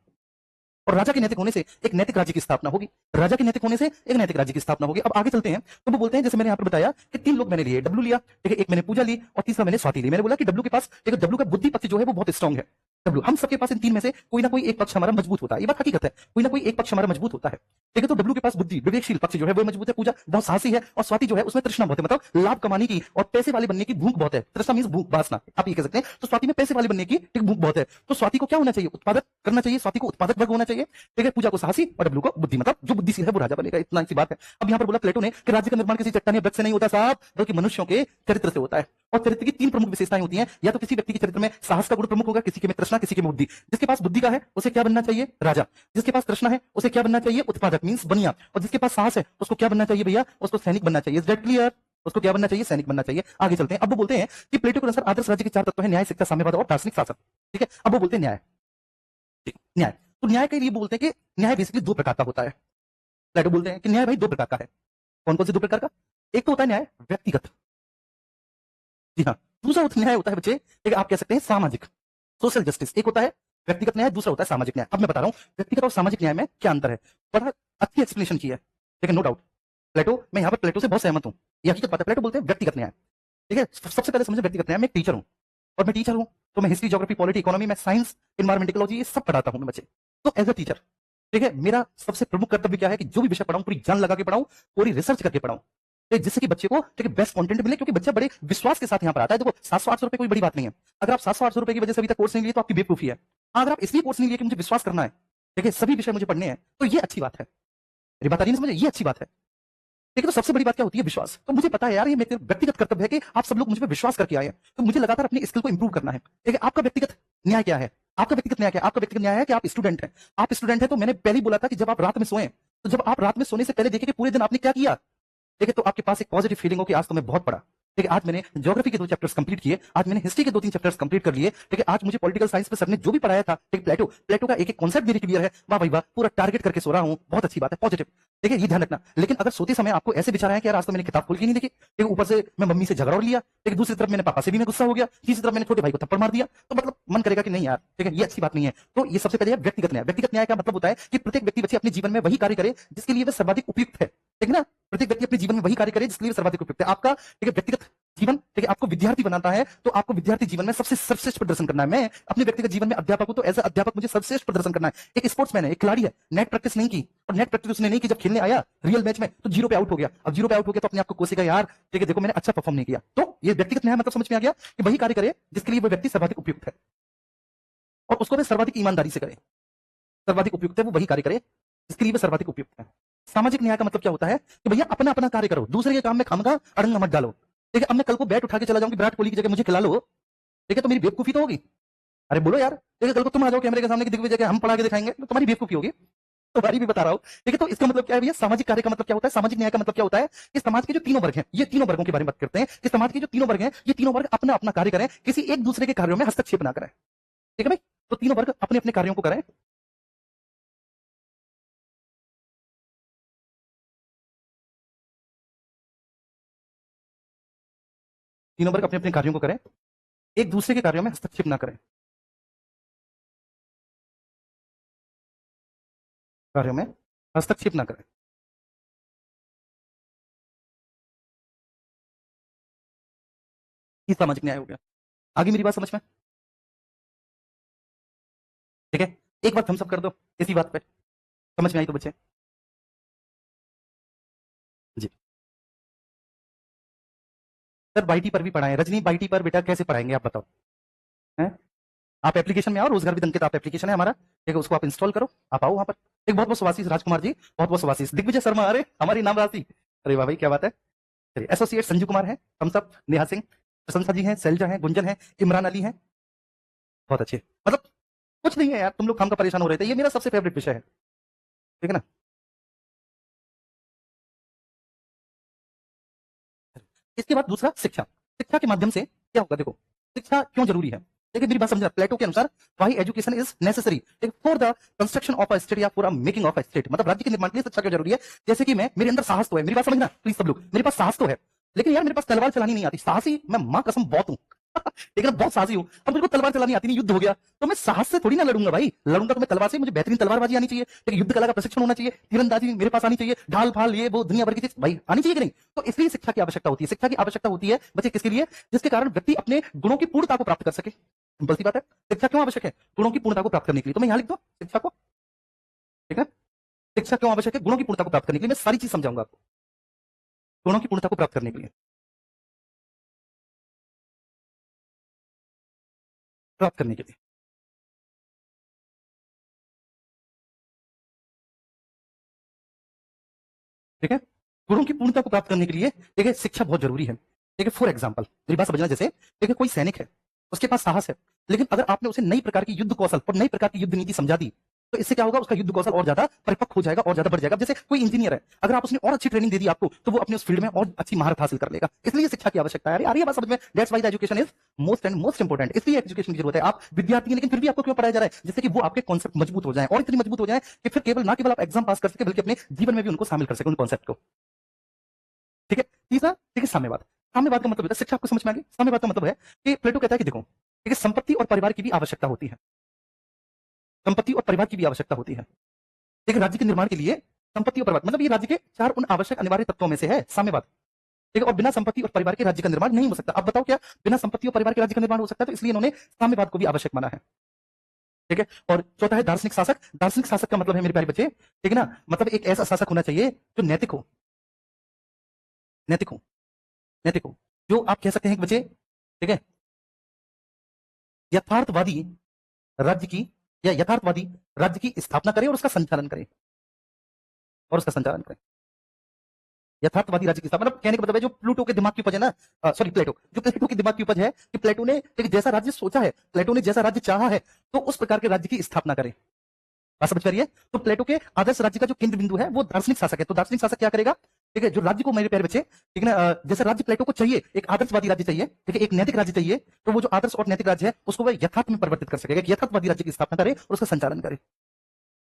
और राजा के नैतिक होने से एक नैतिक राज्य की स्थापना होगी, राजा के नैतिक होने से एक नैतिक राज्य की स्थापना होगी। अब आगे चलते हैं, तो वो बोलते हैं, जैसे मैंने यहां पर बताया कि 3 लोग मैंने लिए, डब्ल्यू लिया, ठीक है, एक मैंने पूजा ली, और तीसरा मैंने स्वाति ली। मैंने बोला कि डब्ल्यू के पास, ठीक है, डब्ल्यू का बुद्धि पक्ष जो है वो बहुत स्ट्रांग है। डब्ल्यू, हम सबके पास इन 3 में से कोई ना कोई एक पक्ष हमारा मजबूत होता है, ये बात हकीकत है, कोई ना कोई एक पक्ष हमारा मजबूत होता है, ठीक है। तो डब्ल्यू के पास बुद्धि, विवेकशील पक्ष जो है वो मजबूत है, पूजा बहुत साहसी है, और स्वाति जो है उसमें तृष्णा बहुत है, मतलब लाभ कमाने की और पैसे वाले बनने की भूख बहुत है। तृष्णा मींस भूख, वासना, आप ये कह सकते हैं। तो स्वाति में पैसे वाले बनने की एक भूख बहुत है। तो स्वाति को क्या होना चाहिए, उत्पादक करना चाहिए, स्वाति को उत्पादक वर्ग होना चाहिए, ठीक है। पूजा को साहसी और डब्ल्यू को बुद्धि, मतलब जो बुद्धिशील है वो राजा बनेगा, इतना सी बात है। अब यहां पर बोला प्लेटो ने कि राज्य का निर्माण किसी चट्टान या वृक्ष से नहीं होता साहब, बल्कि मनुष्यों के चरित्र से होता है। और चरित्र की 3 प्रमुख विशेषताएं होती हैं, या तो किसी व्यक्ति के चरित्र में साहस का गुण प्रमुख होगा, किसी के में तृष्णा, किसी के में बुद्धि। जिसके पास बुद्धि का है उसे क्या बनना चाहिए, राजा। जिसके पास तृष्णा है उसे क्या बनना चाहिए, उत्पादक मींस बनिया। और जिसके पास साहस है उसको क्या बनना चाहिए भैया, उसको सैनिक बनना चाहिए। इज दैट क्लियर, उसको क्या बनना चाहिए, सैनिक बनना चाहिए। आगे चलते हैं। अब वो बोलते हैं कि प्लेटो के अनुसार आदर्श राज्य के 4 तत्व हैं, न्याय, शिक्षा, साम्यवाद और दार्शनिक शासन, ठीक है। अब वो बोलते हैं न्याय, न्याय, तो न्याय के लिए बोलते हैं कि न्याय बेसिकली 2 प्रकार का होता है। प्लेटो बोलते हैं कि न्याय भाई 2 प्रकार का है। कौन कौन से 2 प्रकार का, एक तो होता है न्याय व्यक्तिगत, जी हाँ। दूसरा न्याय होता है बच्चे, एक आप कह सकते हैं सामाजिक, सोशल जस्टिस। एक होता है व्यक्तिगत न्याय, दूसरा होता है सामाजिक न्याय। अब मैं बता रहा हूं व्यक्तिगत और सामाजिक न्याय में क्या अंतर है। बड़ा अच्छी एक्सप्लेनेशन की है, ठीक है, नो डाउट। प्लेटो, मैं यहां पर प्लेटो से बहुत सहमत हूं, ये हकीकत बात है। प्लेटो बोलते हैं व्यक्तिगत न्याय, ठीक है। सबसे पहले समझे व्यक्तिगत न्याय। मैं एक टीचर हूं, और मैं टीचर हूं तो मैं हिस्ट्री, ज्योग्राफी, पॉलिटी, इकोनॉमी, मैं साइंस, इन्वायरमेंटोलॉजी, ये सब पढ़ाता हूं मैं बच्चे। तो एज अ टीचर, ठीक है, मेरा सबसे प्रमुख कर्तव्य क्या है कि जो भी विषय पढ़ाऊं पूरी जान लगा के पढ़ाऊं, पूरी रिसर्च करके पढ़ाऊं, जिससे कि बच्चे को ठीक है बेस्ट कंटेंट मिले, क्योंकि बच्चा बड़े विश्वास के साथ यहाँ पर आता है। देखो 700-800 रुपए कोई बड़ी बात नहीं है। अगर आप 700-800 रुपए की वजह से अभी तक कोर्स नहीं लिए तो आपकी बेवकूफी है। हाँ, अगर आप इसलिए कोर्स नहीं लिए कि मुझे विश्वास करना है, ठीक है, सभी विषय मुझे पढ़ने हैं, तो ये अच्छी बात है। मेरी बात आ रही है समझे, ये अच्छी बात है। ठीक है, तो सबसे बड़ी बात क्या होती है, विश्वास। तो मुझे पता है यार, ये मेरा व्यक्तिगत कर्तव्य है कि आप सब लोग मुझ पर विश्वास करके आए हैं, तो मुझे लगातार अपनी स्किल को इंप्रूव करना है। ठीक है, आपका व्यक्तिगत न्याय क्या है, आपका व्यक्तिगत न्याय क्या है, आपका व्यक्तिगत न्याय है कि आप स्टूडेंट हैं। आप स्टूडेंट हैं तो मैंने पहले ही बोला था कि जब आप रात में सोएं, तो जब आप रात में सोने से पहले देखें कि पूरे दिन आपने क्या किया, ठीक है, तो आपके पास एक पॉजिटिव फीलिंग हो कि आज तो मैं बहुत पढ़ा। ठीक है, आज मैंने ज्योग्राफी के 2 चैप्टर्स कंप्लीट किए, आज मैंने हिस्ट्री के 2-3 चैप्टर्स कंप्लीट कर लिए। ठीक है, आज मुझे पॉलिटिकल साइंस पे सर ने जो भी पढ़ाया था, ठीक, प्लेटो प्लेटो का एक-एक कांसेप्ट मेरे क्लियर है, वाह भाई वाह, पूरा टारगेट करके सो रहा हूं, बहुत अच्छी बात है, पॉजिटिव। ठीक है, ये ध्यान रखना। लेकिन अगर सोते समय आपको ऐसे विचार आए कि यार आज तो मैंने किताब खोल के नहीं देखी, ठीक, ऊपर से मैं मम्मी से झगड़ा और लिया, ठीक, दूसरी तरफ मैंने पापा से भी मैं गुस्सा हो गया, तीसरी तरफ मैंने छोटे भाई को थप्पड़ मार दिया, तो मतलब मन करेगा कि नहीं यार, ठीक है, ये अच्छी बात नहीं है। तो ये सबसे पहले है व्यक्तिगत न्याय। व्यक्तिगत न्याय का मतलब होता है कि प्रत्येक व्यक्ति बच्चे अपने जीवन में वही कार्य करे जिसके लिए वह सर्वाधिक उपयुक्त है, ठीक है ना। प्रत्येक व्यक्ति अपने जीवन में वही कार्य करे जिसके लिए सर्वाधिक उपयुक्त है। आपका ठीक है व्यक्तिगत जीवन, ठीक है, आपको विद्यार्थी बनाता है, तो आपको विद्यार्थी जीवन में सबसे सर्वश्रेष्ठ प्रदर्शन करना है। मैं अपने व्यक्तिगत जीवन में अध्यापक हूं, तो एज अध्यापक मुझे सर्वश्रेष्ठ प्रदर्शन करना है। एक स्पोर्ट्समैन है, एक खिलाड़ी है, नेट प्रैक्टिस नहीं की, और नेट प्रैक्टिस उसने नहीं की, जब खेलने आया रियल मैच में तो 0 पे आउट हो गया। अब 0 पे आउट हो गया तो अपने आप को कोसेगा यार, ठीक है, देखो मैंने अच्छा परफॉर्म नहीं किया। तो ये व्यक्तिगत न्याय मतलब समझ में आ गया कि वही कार्य करे जिसके लिए वो व्यक्ति सर्वाधिक उपयुक्त है, और उसको वे सर्वाधिक ईमानदारी से करे। सर्वाधिक उपयुक्त है वो वही कार्य करे जिसके लिए वो सर्वाधिक उपयुक्त है। सामाजिक न्याय का मतलब क्या होता है कि भैया अपना अपना कार्य करो, दूसरे के काम में खामखा अड़ंगा मत डालो। ठीक है, अब मैं कल को बैट उठा के चला जाऊंगी विराट कोहली की जगह मुझे खिला लो, ठीक है, तो मेरी बेवकूफी तो होगी। अरे बोलो यार, ठीक है, कल को तुम आ जाओ कैमरे के सामने की दिग्विजय के हम पढ़ा के दिखाएंगे, तो तुम्हारी बेवकूफी होगी। तुम्हारी भी बता रहा हूं, ठीक है। तो इसका मतलब क्या है भैया, सामाजिक कार्य का मतलब क्या होता है, सामाजिक न्याय का मतलब क्या होता है कि समाज के जो तीनों वर्ग हैं, ये तीनों वर्गों के बारे में बात करते हैं कि समाज के जो तीनों वर्ग हैं, ये तीनों वर्ग अपना अपना कार्य करें, किसी एक दूसरे के कार्यों में हस्तक्षेप ना करें। ठीक है भाई, तो तीनों वर्ग अपने अपने कार्यों को करें। तीनों वर्ग अपने अपने कार्यों को करें, एक दूसरे के कार्यों में हस्तक्षेप ना करें, कार्यों में हस्तक्षेप ना करें। ये सामाजिक न्याय हो गया। आगे मेरी बात समझ में? ठीक है, एक बार थम्स अप कर दो इसी बात पे, समझ में आई तो बच्चे? जी सर, बाईटी पर भी पढ़ाएं। रजनी, बाईटी पर बेटा कैसे पढ़ाएंगे आप बताओ? हैं? आप एप्लीकेशन में आओ, रोजगार विद अंकित आप एप्लीकेशन है हमारा, ठीक है, उसको आप इंस्टॉल करो, आप आओ वहां पर। एक बहुत बहुत सुभाषिस राजकुमार जी, बहुत बहुत सुभाषिस दिग्विजय शर्मा, अरे हमारी नाम राशि, अरे वाह भाई क्या बात है। चलिए, एसोसिएट संजू कुमार है, थम्स अप। नेहा सिंह, प्रशंसा जी हैं, शैलजा हैं, गुंजन है, इमरान अली हैं, बहुत अच्छे। मतलब कुछ नहीं है यार, तुम लोग काम का परेशान हो रहे थे, ये मेरा सबसे फेवरेट विषय है, ठीक है ना। इसके बाद दूसरा शिक्षा। शिक्षा के माध्यम से क्या होगा देखो, शिक्षा क्यों जरूरी है? देखिए मेरी बात समझना, प्लेटो के अनुसार why education is necessary for the construction of a state या for making of a state, मतलब राज्य के निर्माण के लिए शिक्षा क्यों जरूरी है? जैसे कि मैं, मेरे अंदर साहस तो है, मेरी बात समझना प्लीज सब लोग, मेरे पास साहस तो है, लेकिन यार मेरे पास तलवार चलानी नहीं आती। साहसी मैं मां कसम बहुत हूं लेकिन अब बहुत साहसी हूं। अब मुझे तलवार चलानी आती नहीं, युद्ध हो गया तो मैं साहस से थोड़ी ना लड़ूंगा भाई, लड़ूंगा तो मैं तलवार से। मुझे बेहतरीन तलवारबाजी आनी चाहिए, लेकिन युद्ध कला का प्रशिक्षण होना चाहिए, तीरंदाजी मेरे पास आनी चाहिए, ढाल फाल ये वो दुनिया भर की चीज भाई आनी चाहिए कि नहीं? तो इसलिए शिक्षा की आवश्यकता होती है। शिक्षा की आवश्यकता होती है बच्चे किसके लिए? जिसके कारण व्यक्ति अपने गुणों की पूर्णता को प्राप्त कर सके। सिंपल सी बात है, शिक्षा क्यों आवश्यक है? गुणों की पूर्णता को प्राप्त करने के लिए। तो मैं यहां लिख दो शिक्षा को, ठीक है। शिक्षा क्यों आवश्यक है? गुणों की पूर्णता को प्राप्त करने के लिए। मैं सारी चीज समझाऊंगा आपको, गुणों की पूर्णता को प्राप्त करने के लिए, प्राप्त करने के लिए, ठीक है। गुणों की पूर्णता को प्राप्त करने के लिए, ठीक है, शिक्षा बहुत जरूरी है, ठीक है। फॉर एग्जाम्पल मेरी बात समझना, जैसे देखिए कोई सैनिक है, उसके पास साहस है, लेकिन अगर आपने उसे नई प्रकार की युद्ध कौशल और नई प्रकार की युद्ध नीति समझा दी, तो इससे क्या होगा? उसका युद्ध कौशल और ज्यादा परिपक्व हो जाएगा और ज्यादा बढ़ जाएगा। जैसे कोई इंजीनियर है, अगर आप उसने और अच्छी ट्रेनिंग दे दी आपको, तो वो अपने उस फील्ड में और अच्छी महारत हासिल कर लेगा। इसलिए शिक्षा की आवश्यकता है। आ रही है बात समझ में? That's why the education is most and most important. इसलिए एजुकेशन की जरूरत है। आप विद्यार्थी हैं, लेकिन फिर भी आपको क्यों पढ़ाया जा रहा है? जिससे कि वो आपके कॉन्सेप्ट मजबूत हो जाए, और इतनी मजबूत हो जाए कि फिर केवल ना केवल आप एग्जाम पास कर सके, बल्कि अपने जीवन में भी उनको शामिल कर सके, उन कॉन्सेप्ट को, ठीक है। तीसरा, ठीक है, साम्यवाद। साम्यवाद का मतलब होता है, शिक्षा आपको समझ में आ गई? साम्यवाद का मतलब है कि प्लेटो कहता है कि देखो, ठीक है, संपत्ति और परिवार की भी आवश्यकता होती है, संपत्ति और परिवार की भी आवश्यकता होती है, ठीक है। राज्य के निर्माण के लिए संपत्ति और परिवार, मतलब ये राज्य के चार उन आवश्यक अनिवार्य तत्वों में से है साम्यवाद, ठीक है। और बिना संपत्ति और परिवार के राज्य का निर्माण नहीं हो सकता। अब बताओ क्या बिना संपत्ति और परिवार के राज्य का निर्माण हो सकता है? तो इसलिए इन्होंने साम्यवाद को भी आवश्यक माना है, ठीक है। और चौथा है दार्शनिक शासक। दार्शनिक शासक का मतलब है मेरे प्यारे बच्चे, ठीक है ना, मतलब एक ऐसा शासक होना चाहिए जो नैतिक हो, नैतिक हो, नैतिक हो, जो आप कह सकते हैं कि बच्चे, ठीक है, यथार्थवादी राज्य की, या यथार्थवादी राज्य की स्थापना करे और उसका संचालन करे, और उसका संचालन करे। यथार्थवादी राज्य की स्थापना, मतलब कहने का मतलब है जो प्लूटो के दिमाग की उपज है ना, सॉरी प्लेटो, जो प्लेटो के दिमाग की उपज है कि प्लेटो ने एक जैसा राज्य सोचा है, प्लेटो ने जैसा राज्य चाहा है, तो उस प्रकार के राज्य की स्थापना करे। बात समझ पा रही है? तो प्लेटो के आदर्श राज्य का जो केंद्र बिंदु है वो दार्शनिक शासक है। तो दार्शनिक शासक क्या करेगा? ठीक है, जो राज्य को, मेरे प्यारे बच्चे, ठीक है ना, जैसे राज्य प्लेटो को चाहिए, एक आदर्शवादी राज्य चाहिए, ठीक है, एक नैतिक राज्य चाहिए, तो वो जो आदर्श और नैतिक राज्य है उसको वह यथार्थ में परिवर्तित कर सकेगा, एक यथार्थवादी राज्य की स्थापना करे और उसका संचालन करे,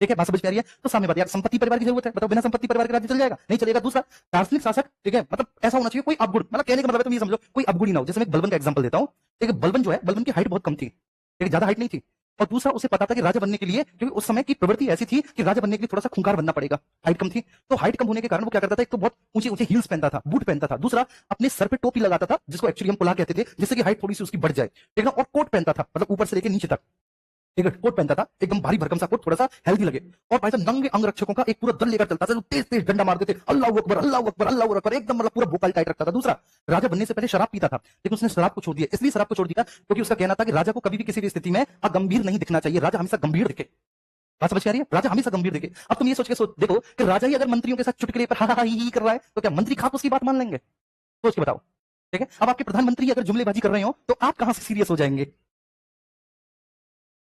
ठीक है। बात समझ में आ रही है? तो साम्यवाद, यार संपत्ति परिवार की जरूरत है, बताओ बिना संपत्ति परिवार के राज्य चल जाएगा? नहीं चलेगा। दूसरा, दार्शनिक शासक, ठीक है, मतलब ऐसा होना चाहिए कोई अवगुण, मतलब कहने का मतलब है तुम ये समझो कोई अवगुण ही ना हो। जैसे मैं एक बलबन का एग्जांपल देता हूं, ठीक है, बलबन जो है, बलबन की हाइट बहुत कम थी, ठीक है, ज्यादा हाइट नहीं थी, और दूसरा उसे पता था कि राजा बनने के लिए, क्योंकि उस समय की प्रवृत्ति ऐसी थी कि राजा बनने के लिए थोड़ा सा खूंखार बनना पड़ेगा, हाइट कम थी, तो हाइट कम होने के कारण वो क्या करता था, एक तो बहुत ऊंचे ऊंचे हील्स पहनता था, बूट पहनता था, दूसरा अपने सर पे टोपी लगाता था जिसको एक्चुअली हम कुल्हा कहते थे, जिससे कि हाइट थोड़ी सी उसकी बढ़ जाए, ठीक है ना, और कोट पहनता था, मतलब ऊपर से लेकर नीचे तक, एक कोट पहनता था, एकदम भारी भरकम सा कोट, थोड़ा सा हेल्दी लगे, और भाई साहब नंगे अंग रक्षकों का एक पूरा दल लेकर चलता था, जो तेज तेज डंडा मारते थे, अल्लाह अकबर अल्लाह अकबर अल्लाह अकबर, एकदम मतलब पूरा भोकाल टाइट रखता था। दूसरा, राजा बनने से पहले शराब पीता था, लेकिन उसने शराब को छोड़ दिया। इसलिए शराब को छोड़ दिया क्योंकि उसका कहना था कि राजा को कभी भी किसी भी स्थिति में अगंभीर नहीं दिखना चाहिए, राजा हमेशा गंभीर दिखे। बात समझ आ रही है? राजा हमेशा गंभीर दिखे। अब तुम ये सोच के देखो कि राजा ही अगर मंत्रियों के साथ चुटकुले पर हा हा ही कर रहा है, तो क्या मंत्री खाप उसकी बात मान लेंगे? सोच के बताओ, ठीक है। अब आपके प्रधानमंत्री अगर जुमलेबाजी कर रहे हो तो आप कहां से सीरियस हो जाएंगे?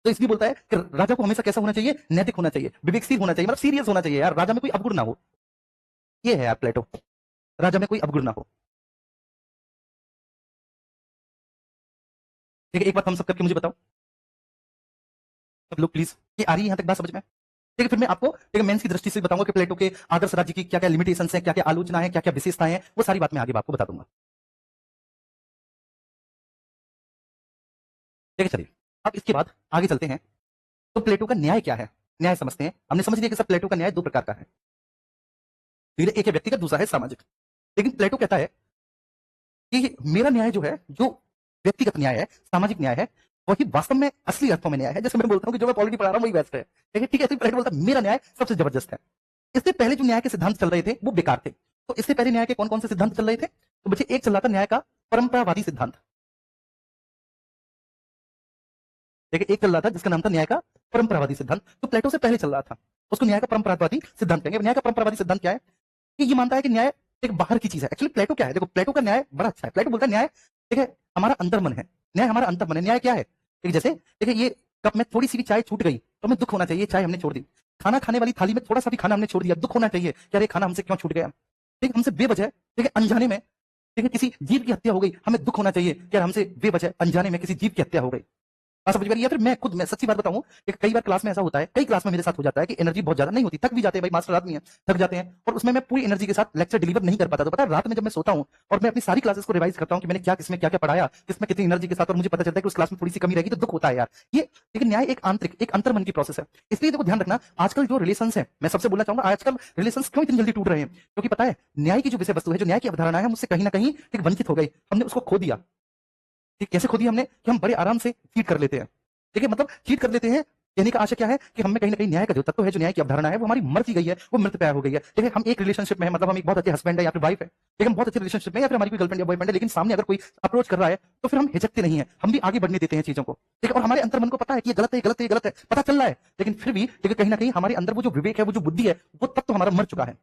तो इसलिए बोलता है कि राजा को हमेशा कैसा होना चाहिए? नैतिक होना चाहिए, विवेकशील होना चाहिए, मतलब सीरियस होना चाहिए यार, राजा में कोई अवगुण ना हो। ये है यार प्लेटो, राजा में कोई अवगुण ना हो, ठीक है। एक बात हम सब करके मुझे बताओ सब लोग प्लीज, ये आ रही है यहां तक बात समझ में? ठीक है, फिर मैं आपको ठीक है मेंस की दृष्टि से बताऊंगा कि प्लेटो के आदर्श राज्य की क्या क्या लिमिटेशन है, क्या क्या आलोचना है, क्या क्या विशेषताएं हैं, वो सारी बात मैं आगे आपको बता दूंगा, ठीक है। चलिए, अब इसके बाद आगे चलते हैं। तो प्लेटो का न्याय क्या है? न्याय समझते हैं। हमने समझ लिया कि सब प्लेटो का न्याय दो प्रकार का है, ठीक है, एक है व्यक्तिगत, दूसरा है सामाजिक। लेकिन प्लेटो कहता है कि मेरा न्याय जो है, जो व्यक्तिगत न्याय है, सामाजिक न्याय है, वही वास्तव में असली अर्थों में न्याय है। जैसे मैं बोलता हूँ कि जो मैं पॉलिटी पढ़ा रहा हूँ वही बेस्ट है, ठीक है, ऐसे प्लेटो बोलता है मेरा न्याय सबसे जबरदस्त है। इससे पहले जो न्याय के सिद्धांत चल रहे थे वो बेकार थे। तो इससे पहले न्याय के कौन कौन से सिद्धांत चल रहे थे? तो बच्चे एक चल रहा था न्याय का परंपरावादी सिद्धांत। देखिए एक चल रहा था जिसका नाम था न्याय का परंपरावादी सिद्धांत, जो प्लेटो से पहले चल रहा था, उसको न्याय का परंपरावादी सिद्धांत कहेंगे। न्याय का परंपरावादी सिद्धांत क्या है कि ये मानता है कि न्याय एक बाहर की चीज है। एक्चुअली प्लेटो क्या है, देखो प्लेटो का न्याय बड़ा अच्छा है। प्लेटो बोलता है न्याय ठीक है हमारा अंतर्मन है, न्याय हमारा अंतर्मन है। न्याय क्या है, ठीक जैसे देखिए ये कप में थोड़ी सी भी चाय छूट गई तो हमें दुख होना चाहिए, चाय हमने छोड़ दी। खाना खाने वाली थाली में थोड़ा सा भी खाना हमने छोड़ दिया, दुख होना चाहिए कि अरे खाना हमसे क्यों छूट गया। ठीक हमसे बेवजह ठीक है अनजाने में ठीक है किसी जीव की हत्या हो गई, हमें दुख होना चाहिए कि यार हमसे बेवजह अनजाने में किसी जीव की हत्या हो गई। बात समझ में आ रही है? या फिर मैं सच्ची बात बताऊं कि कई बार क्लास में ऐसा होता है, कई क्लास में मेरे साथ हो जाता है कि एनर्जी बहुत ज्यादा नहीं होती, थक भी जाते हैं भाई, मास्टर आदमी है, थक जाते हैं और उसमें मैं पूरी एनर्जी के साथ लेक्चर डिलीवर नहीं कर पाता। तो पता है रात में जब मैं सोता हूं और मैं अपनी सारी क्लासेस को रिवाइज करता हूं कि मैंने क्या किसमें क्या क्या पढ़ाया, किसमें कितनी एनर्जी के साथ, और मुझे पता चलता है कि उस क्लास में थोड़ी सी कमी रहेगी तो दुख होता है यार। ये लेकिन न्याय एक आंतरिक एक अंतर्मन की प्रोसेस है। इसलिए देखो ध्यान रखना, आजकल जो रिलेशन है, मैं सबसे बोलना चाहूंगा आजकल रिलेशन क्यों इतनी जल्दी टूट रहे हैं, क्योंकि पता है न्याय की जो विषय वस्तु है, जो न्याय की अवधारणा है, मुझसे कहीं ना कहीं एक वंचित हो गई, हमने उसको खो दिया। ठीक कैसे खो दिया हमने कि हम बड़े आराम से चीट कर लेते हैं। ठीक है मतलब चीट कर लेते हैं, कहने का आशय क्या है कि हमें कहीं ना कहीं न्याय का जो तत्व है, जो न्याय की अवधारणा है, वो हमारी मर सी गई है, वो मृत प्यार हो गई है। देखिए हम एक रिलेशनशिप में है, मतलब हम एक बहुत अच्छे हस्बैंड है या फिर वाइफ है, लेकिन हम बहुत अच्छे रिलेशनशिप में या फिर हमारी कोई गर्लफ्रेंड या बॉयफ्रेंड है, लेकिन सामने अगर कोई अप्रोच कर रहा है तो फिर हम हिचकते नहीं है, हम भी आगे बढ़ने देते हैं चीजों को। ठीक है और हमारे अंतर्मन को पता है कि ये गलत है, गलत है, गलत है, पता चल रहा है, लेकिन फिर भी ठीक है कहीं ना कहीं हमारे अंदर वो जो विवेक है, वो जो बुद्धि है, वो तत्व हमारा मर चुका है।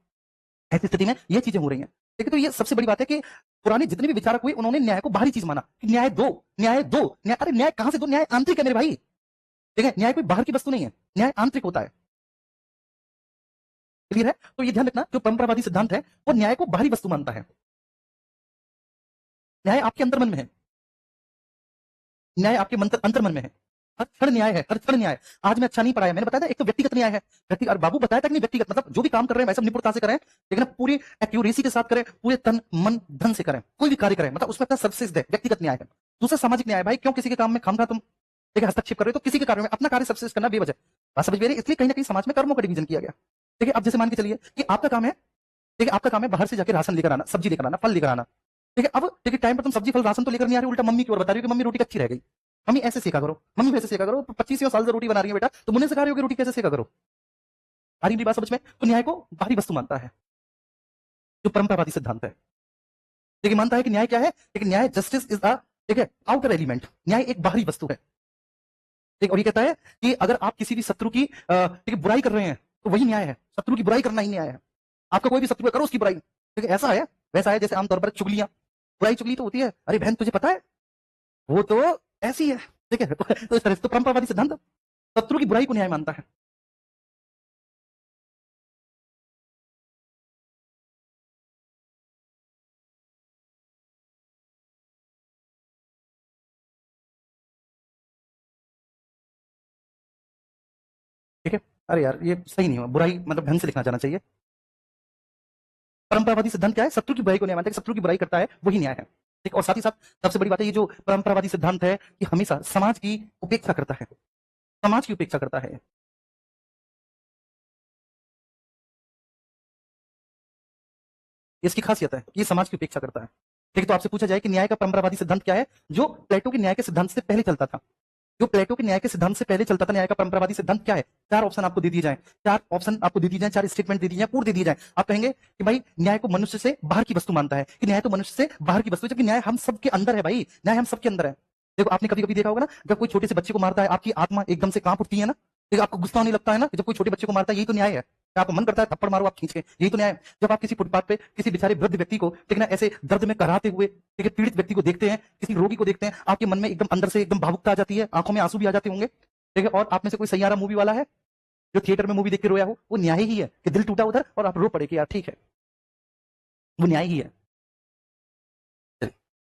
ऐसी स्थिति में ये चीजें हो रही हैं। देखिए तो ये सबसे बड़ी बात है कि पुराने जितने भी विचारक हुए उन्होंने न्याय को बाहरी चीज माना कि न्याय दो, न्याय दो, न्याय, अरे न्याय कहां से दो, न्याय आंतरिक है मेरे भाई। ठीक है न्याय कोई बाहर की वस्तु नहीं है, न्याय आंतरिक होता है। क्लियर है? तो ये ध्यान रखना, जो परंपरावादी सिद्धांत है वो न्याय को बाहरी वस्तु मानता है। न्याय आपके अंतर्मन में है, न्याय आपके अंतर्मन में है। हर क्षण न्याय है, हर क्षण न्याय। आज मैं अच्छा नहीं पढ़ाया, मैंने बताया था एक तो व्यक्तिगत न्याय है, व्यक्ति और बाबू बताया था कि नहीं व्यक्तिगत मतलब जो भी काम कर रहे हैं वैसे निपुणता से करें, लेकिन पूरी एक्यूरेसी के साथ करें, पूरे तन मन धन से करें, कोई भी कार्य करें मतलब उसमें अपना सर्वश्रेष्ठ दे, व्यक्तिगत न्याय है। दूसरा सामाजिक न्याय, भाई क्यों किसी के काम में खामखा तुम ठीक है हस्तक्षेप कर रहे हो, तो किसी के कार्य में अपना कार्य सर्वश्रेष्ठ करना बेवजह। बात समझ में आ रही है? इसलिए कहीं ना कहीं समाज में कर्मों का डिवीजन किया गया। ठीक है अब जैसे मान के चलिए कि आपका काम है, ठीक है आपका काम है बाहर से जाके राशन लेकर आना, सब्जी लेकर आना, फल लेकर आना। ठीक है अब ठीक है टाइम पर तुम सब्जी फल राशन तो लेकर नहीं आ रही, उल्टा मम्मी की ओर बता रही हो कि मम्मी रोटी कच्ची रह गई। मम्मी ऐसे सेका करो, मम्मी वैसे सेका करो, 25 साल से रोटी बना रही है बेटा, तो मुझे सिखा रही हो कि रोटी कैसे सेका करो। आ रही मेरी बात समझ में? तो न्याय को बाहरी वस्तु मानता है, जो परंपरावादी सिद्धांत है। देखिए मानता है कि न्याय क्या है, लेकिन न्याय जस्टिस इज अ ठीक है आउटर एलिमेंट, न्याय एक बाहरी वस्तु है। ठीक और ये कहता है कि अगर आप किसी भी शत्रु की ठीक है बुराई कर रहे हैं तो वही न्याय है, शत्रु की बुराई करना ही न्याय है। आपका कोई भी शत्रु है करो उसकी बुराई। ठीक है ऐसा है वैसा है, जैसे आमतौर पर चुगलियां, बुराई चुगली तो होती है, अरे बहन तुझे पता है वो तो ऐसी है। ठीक है तो इस तरह से तो परंपरावादी सिद्धांत शत्रु की बुराई को न्याय मानता है। ठीक है अरे यार ये सही नहीं हुआ, बुराई मतलब ढंग से लिखना जाना चाहिए। परंपरावादी सिद्धांत क्या है, शत्रु की बुराई को न्याय मानता है, शत्रु की बुराई करता है वही न्याय है। ठीक और साथ ही साथ सबसे बड़ी बात है, ये जो परंपरावादी सिद्धांत है ये हमेशा समाज की उपेक्षा करता है, समाज की उपेक्षा करता है। इसकी खासियत है कि ये समाज की उपेक्षा करता है। ठीक है तो आपसे पूछा जाए कि न्याय का परंपरावादी सिद्धांत क्या है, जो प्लेटो के न्याय के सिद्धांत से पहले चलता था, जो प्लेटो के न्याय के सिद्धांत से पहले चलता था, न्याय का परंपरावादी सिद्धांत क्या है? चार ऑप्शन आपको दे दिए जाएं, चार ऑप्शन आपको दे दिए जाएं, चार स्टेटमेंट दे दिए जाएं, पूर्ण दे दिए जाएं। आप कहेंगे कि भाई न्याय को मनुष्य से बाहर की वस्तु मानता है, कि न्याय तो मनुष्य से बाहर की वस्तु है, जबकि न्याय हम सबके अंदर है भाई, न्याय हम सबके अंदर है। देखो आपने कभी कभी देखा होगा ना, जब कोई छोटे से बच्चे को मारता है आपकी आत्मा एकदम से कांप उठती है ना, ठीक आपको गुस्सा नहीं लगता है ना कि जब कोई छोटे बच्चे को मारता है, यही तो न्याय है। आपको मन करता है थप्पड़ मारो आप खींच के, यही तो न्याय है। जब आप किसी फुटपाथ पे किसी बेचारे वृद्ध व्यक्ति को ठीक ना ऐसे दर्द में कराहते हुए ठीक है पीड़ित व्यक्ति को देखते हैं, किसी रोगी को देखते हैं, आपके मन में एकदम अंदर से एकदम भावुकता आ जाती है, आंखों में आंसू भी आ जाते होंगे। ठीक है और आप में से कोई सैयारा मूवी वाला है जो थिएटर में मूवी देख के रोया हो, वो न्याय ही है कि दिल टूटा उधर और आप रो पड़े कि यार ठीक है, वो न्याय ही है।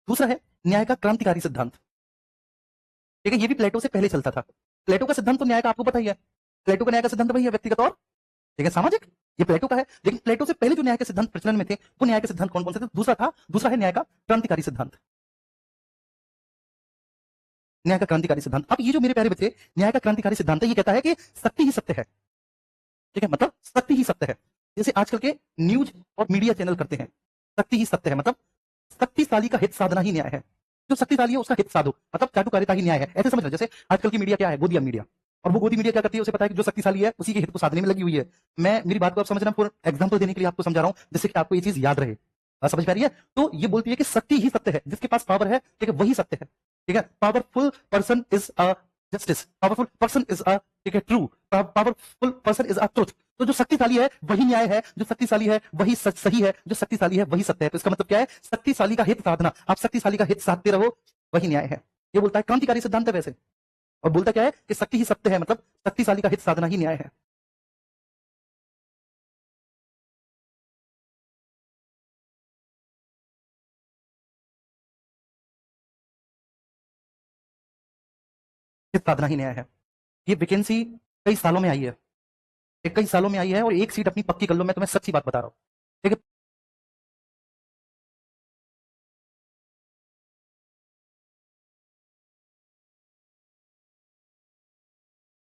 दूसरा है न्याय का क्रांतिकारी सिद्धांत। ठीक है ये भी प्लेटो से पहले चलता था। प्लेटो का सिद्धांत तो न्याय का आपको पता ही है, प्लेटो का न्याय का सिद्धांत वही है, व्यक्तिगत और ठीक है सामाजिक, ये प्लेटो का है। लेकिन प्लेटो से पहले जो न्याय के सिद्धांत प्रचलन में थे वो न्याय के सिद्धांत कौन कौन से थे? दूसरा है न्याय का क्रांतिकारी सिद्धांत। न्याय का क्रांतिकारी सिद्धांत, अब ये जो मेरे प्यारे बच्चे न्याय का क्रांतिकारी सिद्धांत है, ये कहता है कि सत्य ही सत्य है। ठीक है मतलब सत्य ही सत्य है, जैसे आजकल के न्यूज और मीडिया चैनल करते हैं, सत्य ही सत्य है मतलब शक्तिशाली का हित साधना ही न्याय है। जो शक्तिशाली है उसका हित साधो, मतलब चाटुकारिता ही न्याय है, ऐसे समझ लो। जैसे आजकल की मीडिया क्या है, गोदिया मीडिया, और वो गोदी मीडिया क्या करती है, उसे पता है कि जो शक्तिशाली है उसी के हित को साधने में लगी हुई है। मैं मेरी बात को आप समझना, फॉर एग्जांपल देने के लिए आपको समझा रहा हूं, जिससे कि आपको ये चीज याद रहे। समझ पा रही है? तो ये बोलती है कि शक्ति ही सत्य है, जिसके पास पावर है, ठीक है, वही सत्य है। ठीक है, powerful person is a justice, powerful person is a, ठीक है, true, powerful person is a truth. तो जो शक्तिशाली है वही न्याय है, जो शक्तिशाली है वही सच सही है, जो शक्तिशाली है वही सत्य है। तो इसका मतलब क्या है, शक्तिशाली का हित साधना, आप शक्तिशाली का हित साधते रहो, वही न्याय है। ये बोलता है क्रांतिकारी सिद्धांत है वैसे, और बोलता क्या है कि शक्ति ही सत्य है, मतलब शक्तिशाली का हित साधना ही न्याय है। हित साधना ही न्याय है। ये वैकेंसी कई सालों में आई है, ये कई सालों में आई है, और एक सीट अपनी पक्की कर लो, मैं तुम्हें सच्ची बात बता रहा हूं। ठीक है,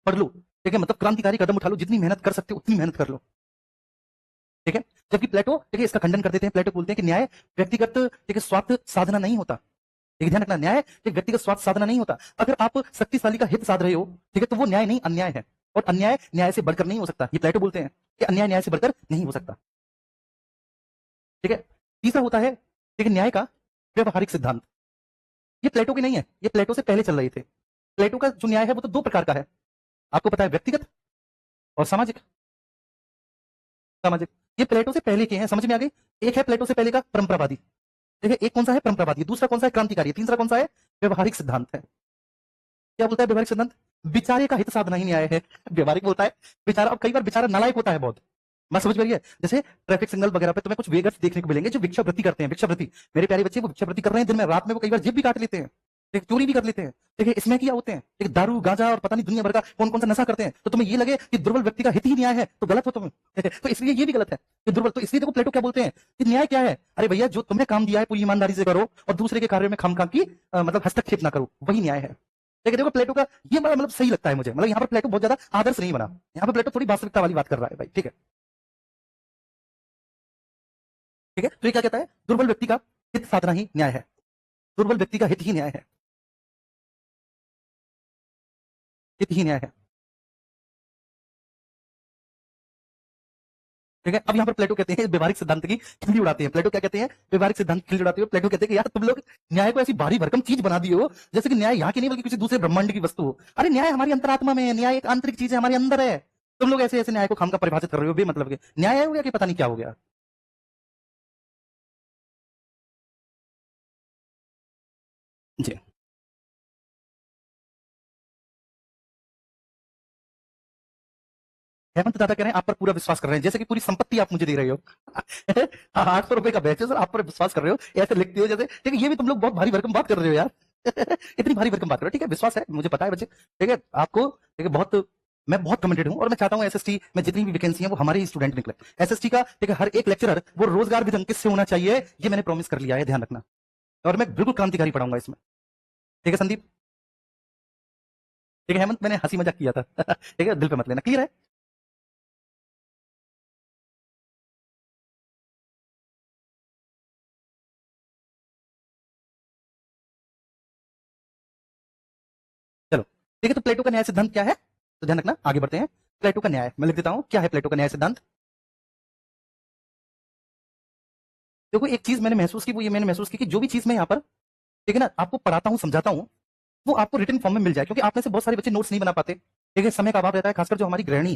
पढ़ लो। ठीक है, मतलब क्रांतिकारी कदम उठा लो, जितनी मेहनत कर सकते हो उतनी मेहनत कर लो। ठीक है, जबकि प्लेटो, ठीक है, इसका खंडन कर देते हैं। प्लेटो बोलते हैं कि न्याय व्यक्तिगत, ठीक है, स्वार्थ साधना नहीं होता। ठीक है, ध्यान रखना, न्याय एक व्यक्तिगत स्वार्थ साधना नहीं होता। अगर आप शक्तिशाली का हित साध रहे हो, ठीक है, तो वो न्याय नहीं, अन्याय है। और अन्याय न्याय से बढ़कर नहीं हो सकता, ये प्लेटो बोलते हैं कि अन्याय न्याय से बढ़कर नहीं हो सकता। ठीक है, तीसरा होता है, ठीक है, न्याय का व्यवहारिक सिद्धांत। ये प्लेटो के नहीं है, ये प्लेटो से पहले चल रहे थे। प्लेटो का जो न्याय है वो तो दो प्रकार का है, आपको पता है, व्यक्तिगत और सामाजिक। सामाजिक, ये प्लेटो से पहले के हैं, समझ में आ गई। एक है प्लेटो से पहले का परंपरावादी, ठीक है, एक कौन सा है, परंपरावादी, दूसरा कौन सा है, क्रांतिकारी, तीसरा कौन सा है, व्यवहारिक सिद्धांत है। क्या बोलता है व्यवहारिक सिद्धांत, बेचारे का हित साधना ही न्याय है। व्यवहारिक बोलता है बेचारा, अब कई बार बेचारा नालायक होता है बहुत, मैं समझ में रही है। जैसे ट्रैफिक सिग्नल वगैरह पे तुम्हें कुछ वेगर्स देखने को मिलेंगे जो भिक्षावृत्ति करते हैं, भिक्षावृत्ति, मेरे प्यारे बच्चे, वो भिक्षावृत्ति कर रहे हैं दिन में, रात में वो कई बार जेब भी काट लेते हैं, एक चोरी भी कर लेते हैं। देखिए इसमें क्या होते हैं, एक दारू गांजा और पता नहीं दुनिया भर का कौन कौन सा नशा करते हैं। तो तुम्हें ये लगे कि दुर्बल व्यक्ति का हित ही न्याय है, तो गलत हो तुम। तो इसलिए ये भी गलत है कि दुर्बल, तो इसलिए देखो प्लेटो क्या बोलते हैं कि न्याय क्या है, अरे भैया जो तुम्हें काम दिया है पूरी ईमानदारी से करो, और दूसरे के कार्यों में खामखा की मतलब हस्तक्षेप ना करो, वही न्याय है। देखिए देखो प्लेटो का ये मतलब सही लगता है मुझे, मतलब यहाँ पर प्लेटो बहुत ज्यादा आदर्श नहीं बना, यहाँ पर प्लेटो थोड़ी वास्तविकता वाली बात कर रहा है भाई। ठीक है, ठीक है, तो ये क्या कहता है, दुर्बल व्यक्ति का हित साधना ही न्याय है, दुर्बल व्यक्ति का हित ही न्याय है, हित ही न्याय है। ठीक है, अब यहाँ पर प्लेटो कहते हैं व्यवहारिक सिद्धांत की खिल्ली उड़ाते हैं। प्लेटो क्या कहते हैं, व्यवहारिक सिद्धांत की खिल्ली उड़ाते हैं। प्लेटो कहते हैं कि यार तुम लोग न्याय को ऐसी भारी भरकम चीज बना दिए हो, जैसे कि न्याय यहाँ की नहीं बल्कि किसी दूसरे ब्रह्मांड की वस्तु हो। अरे न्याय हमारी अंतरात्मा में है, न्याय एक आंतरिक चीज है, हमारे अंदर है। तुम लोग ऐसे ऐसे न्याय को खामखा परिभाषित कर रहे हो बेमतलब के, न्याय हो गया कि पता नहीं क्या हो गया। जी, हेमंत दादा कह रहे हैं आप पर पूरा विश्वास कर रहे हैं, जैसे कि पूरी संपत्ति आप मुझे दे रहे हो। 800 रुपए का बैच है सर, आप पर विश्वास कर रहे हो, ऐसे लिखते हो जैसे, ठीक है, ये भी तुम लोग बहुत भारी भरकम बात कर रहे हो यार। इतनी भारी भरकम बात कर रहे हो, ठीक है, विश्वास है, मुझे पता है बच्चे, ठीक है, आपको, ठीक है, बहुत, मैं बहुत कमिटेड हूं, और मैं चाहता हूं एसएसटी में जितनी भी वैकेंसी है वो हमारे ही स्टूडेंट निकले। एसएसटी का, ठीक है, हर एक लेक्चरर वो रोजगार भी अंकित से होना चाहिए, ये मैंने प्रॉमिस कर लिया है, ध्यान रखना। और मैं बिल्कुल क्रांतिकारी पढ़ाऊंगा इसमें। ठीक है संदीप, ठीक है हेमंत, मैंने हंसी मजाक किया था। ठीक है, दिल पे मत लेना, क्लियर है। चलो, ठीक है, तो प्लेटो का न्याय सिद्धांत क्या है, तो ध्यान रखना, आगे बढ़ते हैं। प्लेटो का न्याय मैं लिख देता हूं, क्या है प्लेटो का न्याय सिद्धांत। देखो एक चीज मैंने महसूस की, वो ये मैंने महसूस की कि जो भी चीज मैं यहाँ पर, ठीक है ना, आपको पढ़ाता हूँ समझाता हूँ, वो आपको रिटन फॉर्म में मिल जाए, क्योंकि आप में से बहुत सारे बच्चे नोट्स नहीं बना पाते, ठीक है, समय का अभाव रहता है, खासकर जो हमारी गृहिणी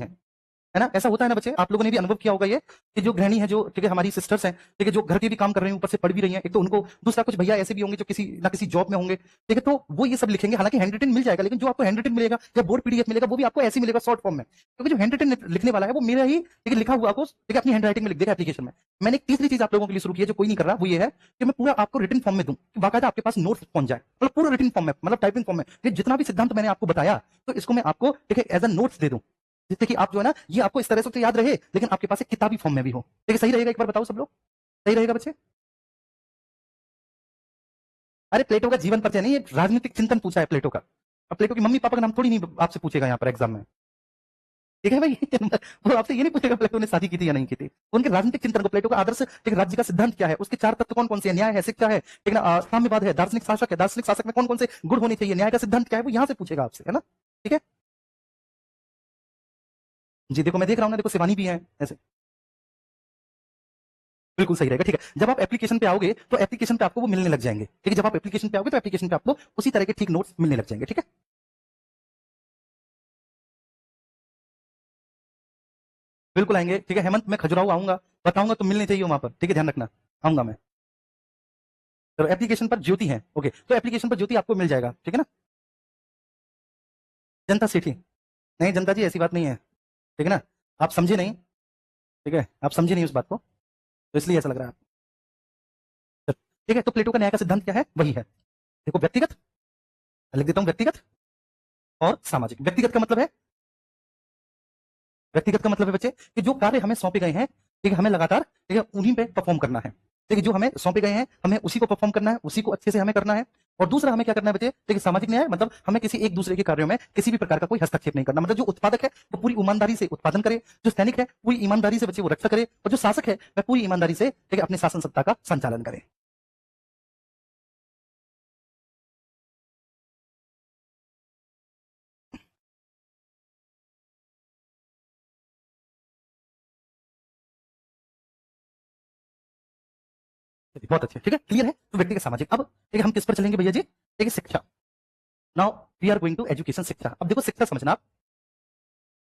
है ना, ऐसा होता है ना बच्चे, आप लोगों ने भी अनुभव किया होगा ये, कि जो गृहिणी है, जो, ठीक है, हमारी सिस्टर्स हैं, ठीक है, जो घर के भी काम कर रही हैं, ऊपर से पढ़ भी रही हैं, एक तो उनको, दूसरा कुछ भैया ऐसे भी होंगे जो किसी ना किसी जॉब में होंगे, ठीक है, तो वो ये सब लिखेंगे, हालांकि हैंड रिटन मिल जाएगा, लेकिन जो आपको हैंड रिटन मिलेगा या बोर्ड पीडीएफ मिलेगा वो भी आपको ऐसे ही मिलेगा शॉर्ट फॉर्म में, क्योंकि जो हैंड रिटन लिखने वाला है वो मेरा ही, ठीक है, लिखा हुआ आपको, ठीक है, अपनी हैंड राइटिंग में लिख देगा एप्लीकेशन में। मैंने एक तीसरी चीज आप लोगों के लिए शुरू की है जो कोई नहीं कर रहा, वो ये है कि मैं पूरा आपको रिटन फॉर्म में दूं, बाकायदा आपके पास नोट्स पहुंच जाए, मतलब पूरा रिटन फॉर्म में, मतलब टाइपिंग फॉर्म में, कि जितना भी सिद्धांत मैंने आपको बताया, तो इसको मैं आपको, ठीक है, एज अ नोट्स दे दूं, जिससे कि आप जो है ना, ये आपको इस तरह से तो याद रहे, लेकिन आपके पास एक किताबी फॉर्म में भी हो। ठीक है, सही रहेगा, एक बार बताओ सब लोग, सही रहेगा बच्चे। अरे प्लेटो का जीवन परिचय नहीं, एक राजनीतिक चिंतन पूछा है प्लेटो का। अब प्लेटो की मम्मी पापा का नाम थोड़ी नहीं आपसे पूछेगा यहाँ पर एग्जाम में। ठीक है भाई। वो आपसे ये नहीं पूछेगा प्लेटो ने शादी की थी या नहीं की थी। उनके राजनीतिक चिंतन को, प्लेटो का आदर्श एक राज्य का सिद्धांत क्या है, उसके चार तत्व कौन कौन से हैं, न्याय है, शिक्षा है, ठीक है ना, साम्यवाद है, दार्शनिक शासक है, दार्शनिक शासक में कौन कौन से गुण होने चाहिए, न्याय का सिद्धांत क्या है, वो यहां से पूछेगा आपसे, है ना। ठीक है जी। देखो मैं देख रहा हूं ना, देखो शिवानी भी है ऐसे, बिल्कुल सही रहेगा। ठीक है, जब आप एप्लीकेशन पे आओगे तो एप्लीकेशन पे आपको वो मिलने लग जाएंगे। ठीक है, जब आप एप्लीकेशन पे आओगे तो एप्लीकेशन पे आपको उसी तरह के ठीक नोट्स मिलने लग जाएंगे। ठीक है, बिल्कुल आएंगे। ठीक है हेमंत, मैं खजुराहो आऊंगा, बताऊंगा तो मिलने चाहिए वहां पर। ठीक है, ध्यान रखना, आऊंगा मैं। तो एप्लीकेशन पर ज्योति है, ओके, तो एप्लीकेशन पर ज्योति आपको मिल जाएगा। ठीक है ना, जनता सेठी, नहीं जनता जी ऐसी बात नहीं है। ठीक है ना, आप समझे नहीं। ठीक है, आप समझे नहीं उस बात को, तो इसलिए ऐसा लग रहा है आपको। ठीक है, तो प्लेटो का न्याय का सिद्धांत क्या है, वही है। देखो व्यक्तिगत, लिख देता हूं, व्यक्तिगत और सामाजिक। व्यक्तिगत का मतलब है, व्यक्तिगत का मतलब है बच्चे कि जो कार्य हमें सौंपे गए हैं, ठीक है, हमें लगातार, ठीक है, उन्हीं पे परफॉर्म करना है। ठीक है, जो हमें सौंपे गए हैं हमें उसी को परफॉर्म करना है, उसी को अच्छे से हमें करना है। और दूसरा हमें क्या करना है बच्चे, देखिए सामाजिक न्याय मतलब हमें किसी एक दूसरे के कार्यों में किसी भी प्रकार का कोई हस्तक्षेप नहीं करना। मतलब जो उत्पादक है वो पूरी ईमानदारी से उत्पादन करे, जो सैनिक है पूरी ईमानदारी से बच्चे वो रक्षा करे, और जो शासक है वह पूरी ईमानदारी से, ठीक है, अपने शासन सत्ता का संचालन करे। बहुत अच्छे, ठीक है, क्लियर है। तो व्यक्ति का सामाजिक, अब ठीक है हम किस पर चलेंगे भैया जी, ठीक है, शिक्षा। Now we are going to education, शिक्षा। अब देखो शिक्षा समझना आप,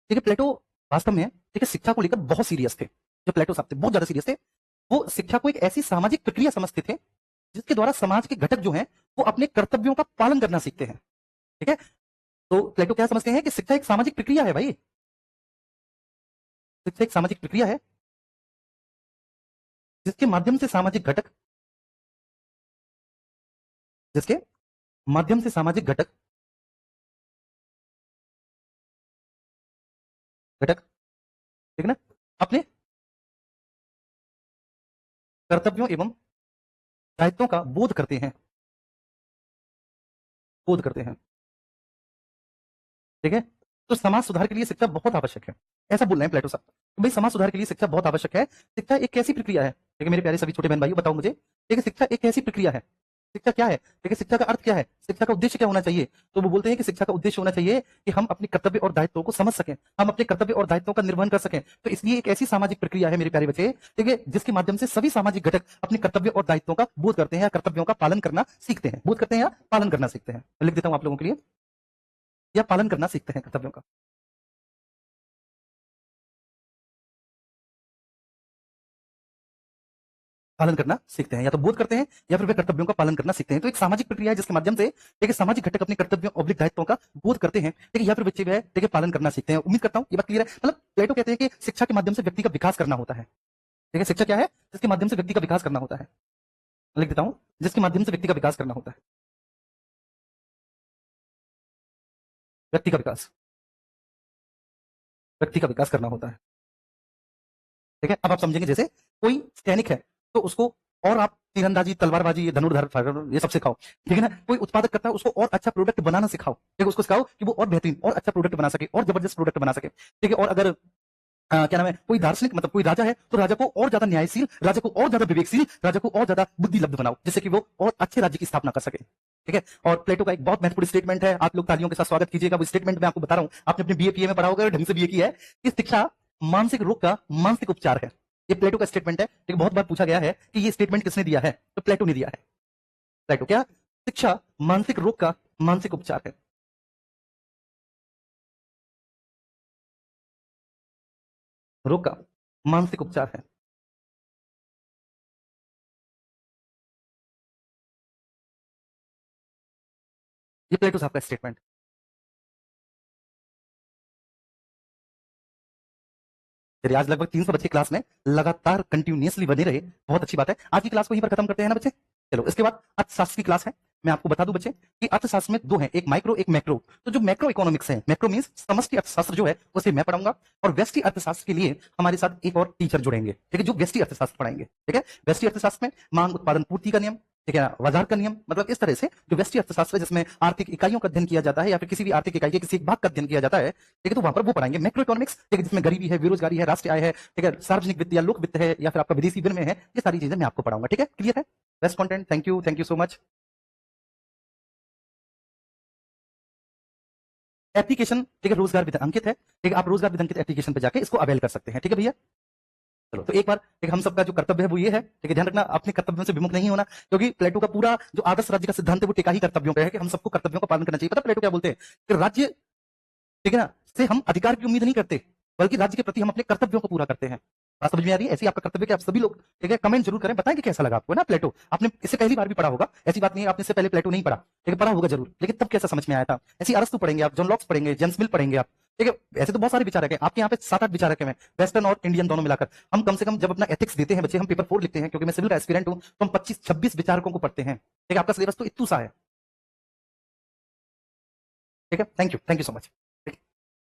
ठीक है, प्लेटो वास्तव में, ठीक है, शिक्षा को लेकर बहुत सीरियस थे। जो प्लेटो साहब थे बहुत ज्यादा सीरियस थे। वो शिक्षा को एक ऐसी सामाजिक प्रक्रिया समझते थे जिसके द्वारा समाज के घटक जो हैं वो अपने कर्तव्यों का पालन करना सीखते हैं। ठीक है, तो प्लेटो क्या समझते हैं कि शिक्षा एक सामाजिक प्रक्रिया है भाई। शिक्षा एक सामाजिक प्रक्रिया है जिसके माध्यम से सामाजिक घटक, जिसके माध्यम से सामाजिक घटक घटक ठीक है ना, अपने कर्तव्यों एवं दायित्वों का बोध करते हैं, बोध करते हैं। ठीक है, तो समाज सुधार के लिए शिक्षा बहुत आवश्यक है, ऐसा बोल रहे हैं प्लेटो साहब। तो भाई समाज सुधार के लिए शिक्षा बहुत आवश्यक है। शिक्षा एक कैसी प्रक्रिया है, ठीक है मेरे प्यारे सभी छोटे बहन भाई, बताओ मुझे, ठीक है शिक्षा एक कैसी प्रक्रिया है, शिक्षा क्या है, ठीक है, शिक्षा का अर्थ क्या है, शिक्षा का उद्देश्य क्या होना चाहिए। तो वो बोलते हैं कि शिक्षा का उद्देश्य होना चाहिए कि हम अपने कर्तव्य और दायित्वों को समझ सकें, हम अपने कर्तव्य और दायित्वों का निर्वहन कर सकें। तो इसलिए एक ऐसी सामाजिक प्रक्रिया है मेरे प्यारे बच्चे, ठीक है, जिसके माध्यम से सभी सामाजिक घटक अपने कर्तव्य और दायित्वों का बोध करते हैं या कर्तव्यों का पालन करना सीखते हैं, बोध करते हैं या पालन करना सीखते हैं। लिख देता हूं आप लोगों के लिए, या पालन करना सीखते हैं कर्तव्यों का, पालन करना सीखते हैं, या तो बोध करते हैं या फिर वे कर्तव्यों का पालन करना सीखते हैं। तो एक सामाजिक प्रक्रिया है जिसके माध्यम से, ठीक है, सामाजिक घटक अपने कर्तव्यों और दायित्वों का बोध करते हैं, ठीक है, या फिर बच्चे जो है, ठीक है, पालन करना सीखते हैं। उम्मीद करता हूं ये बात क्लियर है। मतलब प्लेटो कहते हैं कि शिक्षा के माध्यम से व्यक्ति का विकास करना होता है। ठीक है, शिक्षा क्या है, जिसके माध्यम से व्यक्ति का विकास करना होता है। लिख देता हूं, जिसके माध्यम से व्यक्ति का विकास करना होता है, व्यक्ति का विकास, व्यक्ति का विकास करना होता है। ठीक है, अब आप समझेंगे, जैसे कोई सैनिक है तो उसको, और आप तीरंदाजी, तलवारबाजी, ये धनुर्धर ये सब सिखाओ। ठीक है ना, कोई उत्पादक करता है उसको और अच्छा प्रोडक्ट बनाना सिखाओ। ठीक है, उसको सिखाओ कि वो और बेहतरीन और अच्छा प्रोडक्ट बना सके, और जबरदस्त प्रोडक्ट बना सके। ठीक है, और अगर क्या नाम है, कोई दार्शनिक मतलब कोई राजा है तो राजा को और ज्यादा न्यायशील, राजा को और ज्यादा विवेकशील, राजा को और ज्यादा बुद्धिलब्ध बनाओ, जिससे कि वो और अच्छे राज्य की स्थापना कर सके। ठीक है, और प्लेटो का एक बहुत महत्वपूर्ण स्टेटमेंट है, आप लोग तालियों के साथ स्वागत कीजिएगा। वो स्टेटमेंट मैं आपको बता रहा हूं, आपने अपने बीए में पढ़ा होगा, ढंग से बीए की है कि शिक्षा मानसिक रोग का मानसिक उपचार है। ये प्लेटो का स्टेटमेंट है। ठीक, बहुत बार पूछा गया है कि ये स्टेटमेंट किसने दिया है, तो प्लेटो ने दिया है। प्लेटो क्या, शिक्षा मानसिक रोग का मानसिक उपचार है, रोग का मानसिक उपचार है। ये प्लेटो साहब का स्टेटमेंट। चलिए, आज लगभग 300 बच्चे क्लास में लगातार कंटिन्यूअसली बने रहे, बहुत अच्छी बात है। आज की क्लास को यहीं पर खत्म करते हैं ना बच्चे। चलो, इसके बाद अर्थशास्त्र की क्लास है। मैं आपको बता दूं बच्चे कि अर्थशास्त्र में दो हैं, एक माइक्रो एक मैक्रो। तो जो मैक्रो इकोनॉमिक्स है, मैक्रो मींस समष्टि अर्थशास्त्र जो है उसे मैं पढ़ाऊंगा, और व्यष्टि अर्थशास्त्र के लिए हमारे साथ एक और टीचर जुड़ेंगे, ठीक है, जो व्यष्टि अर्थशास्त्र पढ़ाएंगे। ठीक है, व्यष्टि अर्थशास्त्र में मांग उत्पादन पूर्ति का नियम, ठीक है ना, बाजार का नियम मतलब इस तरह से जो व्यष्टि अर्थशास्त्र है जिसमें आर्थिक इकाइयों का अध्ययन किया जाता है या फिर किसी भी आर्थिक इकाई के किसी एक भाग का अध्ययन किया जाता है, ठीक है, तो वहां पर वो पढ़ाएंगे। मैक्रो इकोनॉमिक्स, ठीक है, जिसमें गरीबी है, बेरोजगारी है, राष्ट्रीय आय है, ठीक है, सार्वजनिक वित्त या लोक वित्त है या फिर आपका विदेशी विनिमय है, ये सारी चीजें मैं आपको पढ़ाऊंगा। ठीक है, क्लियर है? Best content, thank you so much. Application, ठीक है, रोजगार विद अंकित है, ठीक है, आप रोजगार विद अंकित एप्लीकेशन पे जाके इसको अवेल कर सकते हैं। ठीक है भैया, चलो तो एक बार एक हम सबका जो कर्तव्य है वो ये है, ठीक है, ध्यान रखना अपने कर्तव्यों से विमुख नहीं होना, क्योंकि प्लेटो का पूरा जो आदर्श राज्य का सिद्धांत है वो टिका ही कर्तव्यों पे है कि हम सबको कर्तव्यों का पालन करना चाहिए। पता प्लेटो क्या बोलते हैं कि राज्य, ठीक है ना, से हम अधिकार की उम्मीद नहीं करते, बल्कि राज्य के प्रति हम अपने कर्तव्यों को पूरा करते हैं। बात समझ में आ रही है? ऐसी आपका कर्तव्य कि आप सभी लोग, ठीक है, कमेंट जरूर करें, बताएं कि कैसा लगा आपको ना प्लेटो। आपने इससे पहली बार भी पढ़ा होगा, ऐसी बात नहीं है आपने इससे पहले प्लेटो नहीं पढ़ा, ठीक है, पढ़ा होगा जरूर, लेकिन तब कैसा समझ में आया था। ऐसी अरस्तु पढ़ेंगे आप, जॉन लॉक्स पढ़ेंगे, जेम्स मिल पढ़ेंगे आप, ठीक है, ऐसे तो बहुत सारे विचारक हैं आपके यहाँ पे, 7-8 विचारक हैं, वेस्टर्न और इंडियन दोनों मिलाकर। हम कम से कम जब अपना एथिक्स देते हैं बच्चे, हम पेपर 4 लिखते हैं, क्योंकि मैं सिविल का एस्पिरेंट हूं, तो हम 25-26 विचारकों को पढ़ते हैं। ठीक है, आपका सिलेबस तो इतना सा है। ठीक है, थैंक यू सो मच।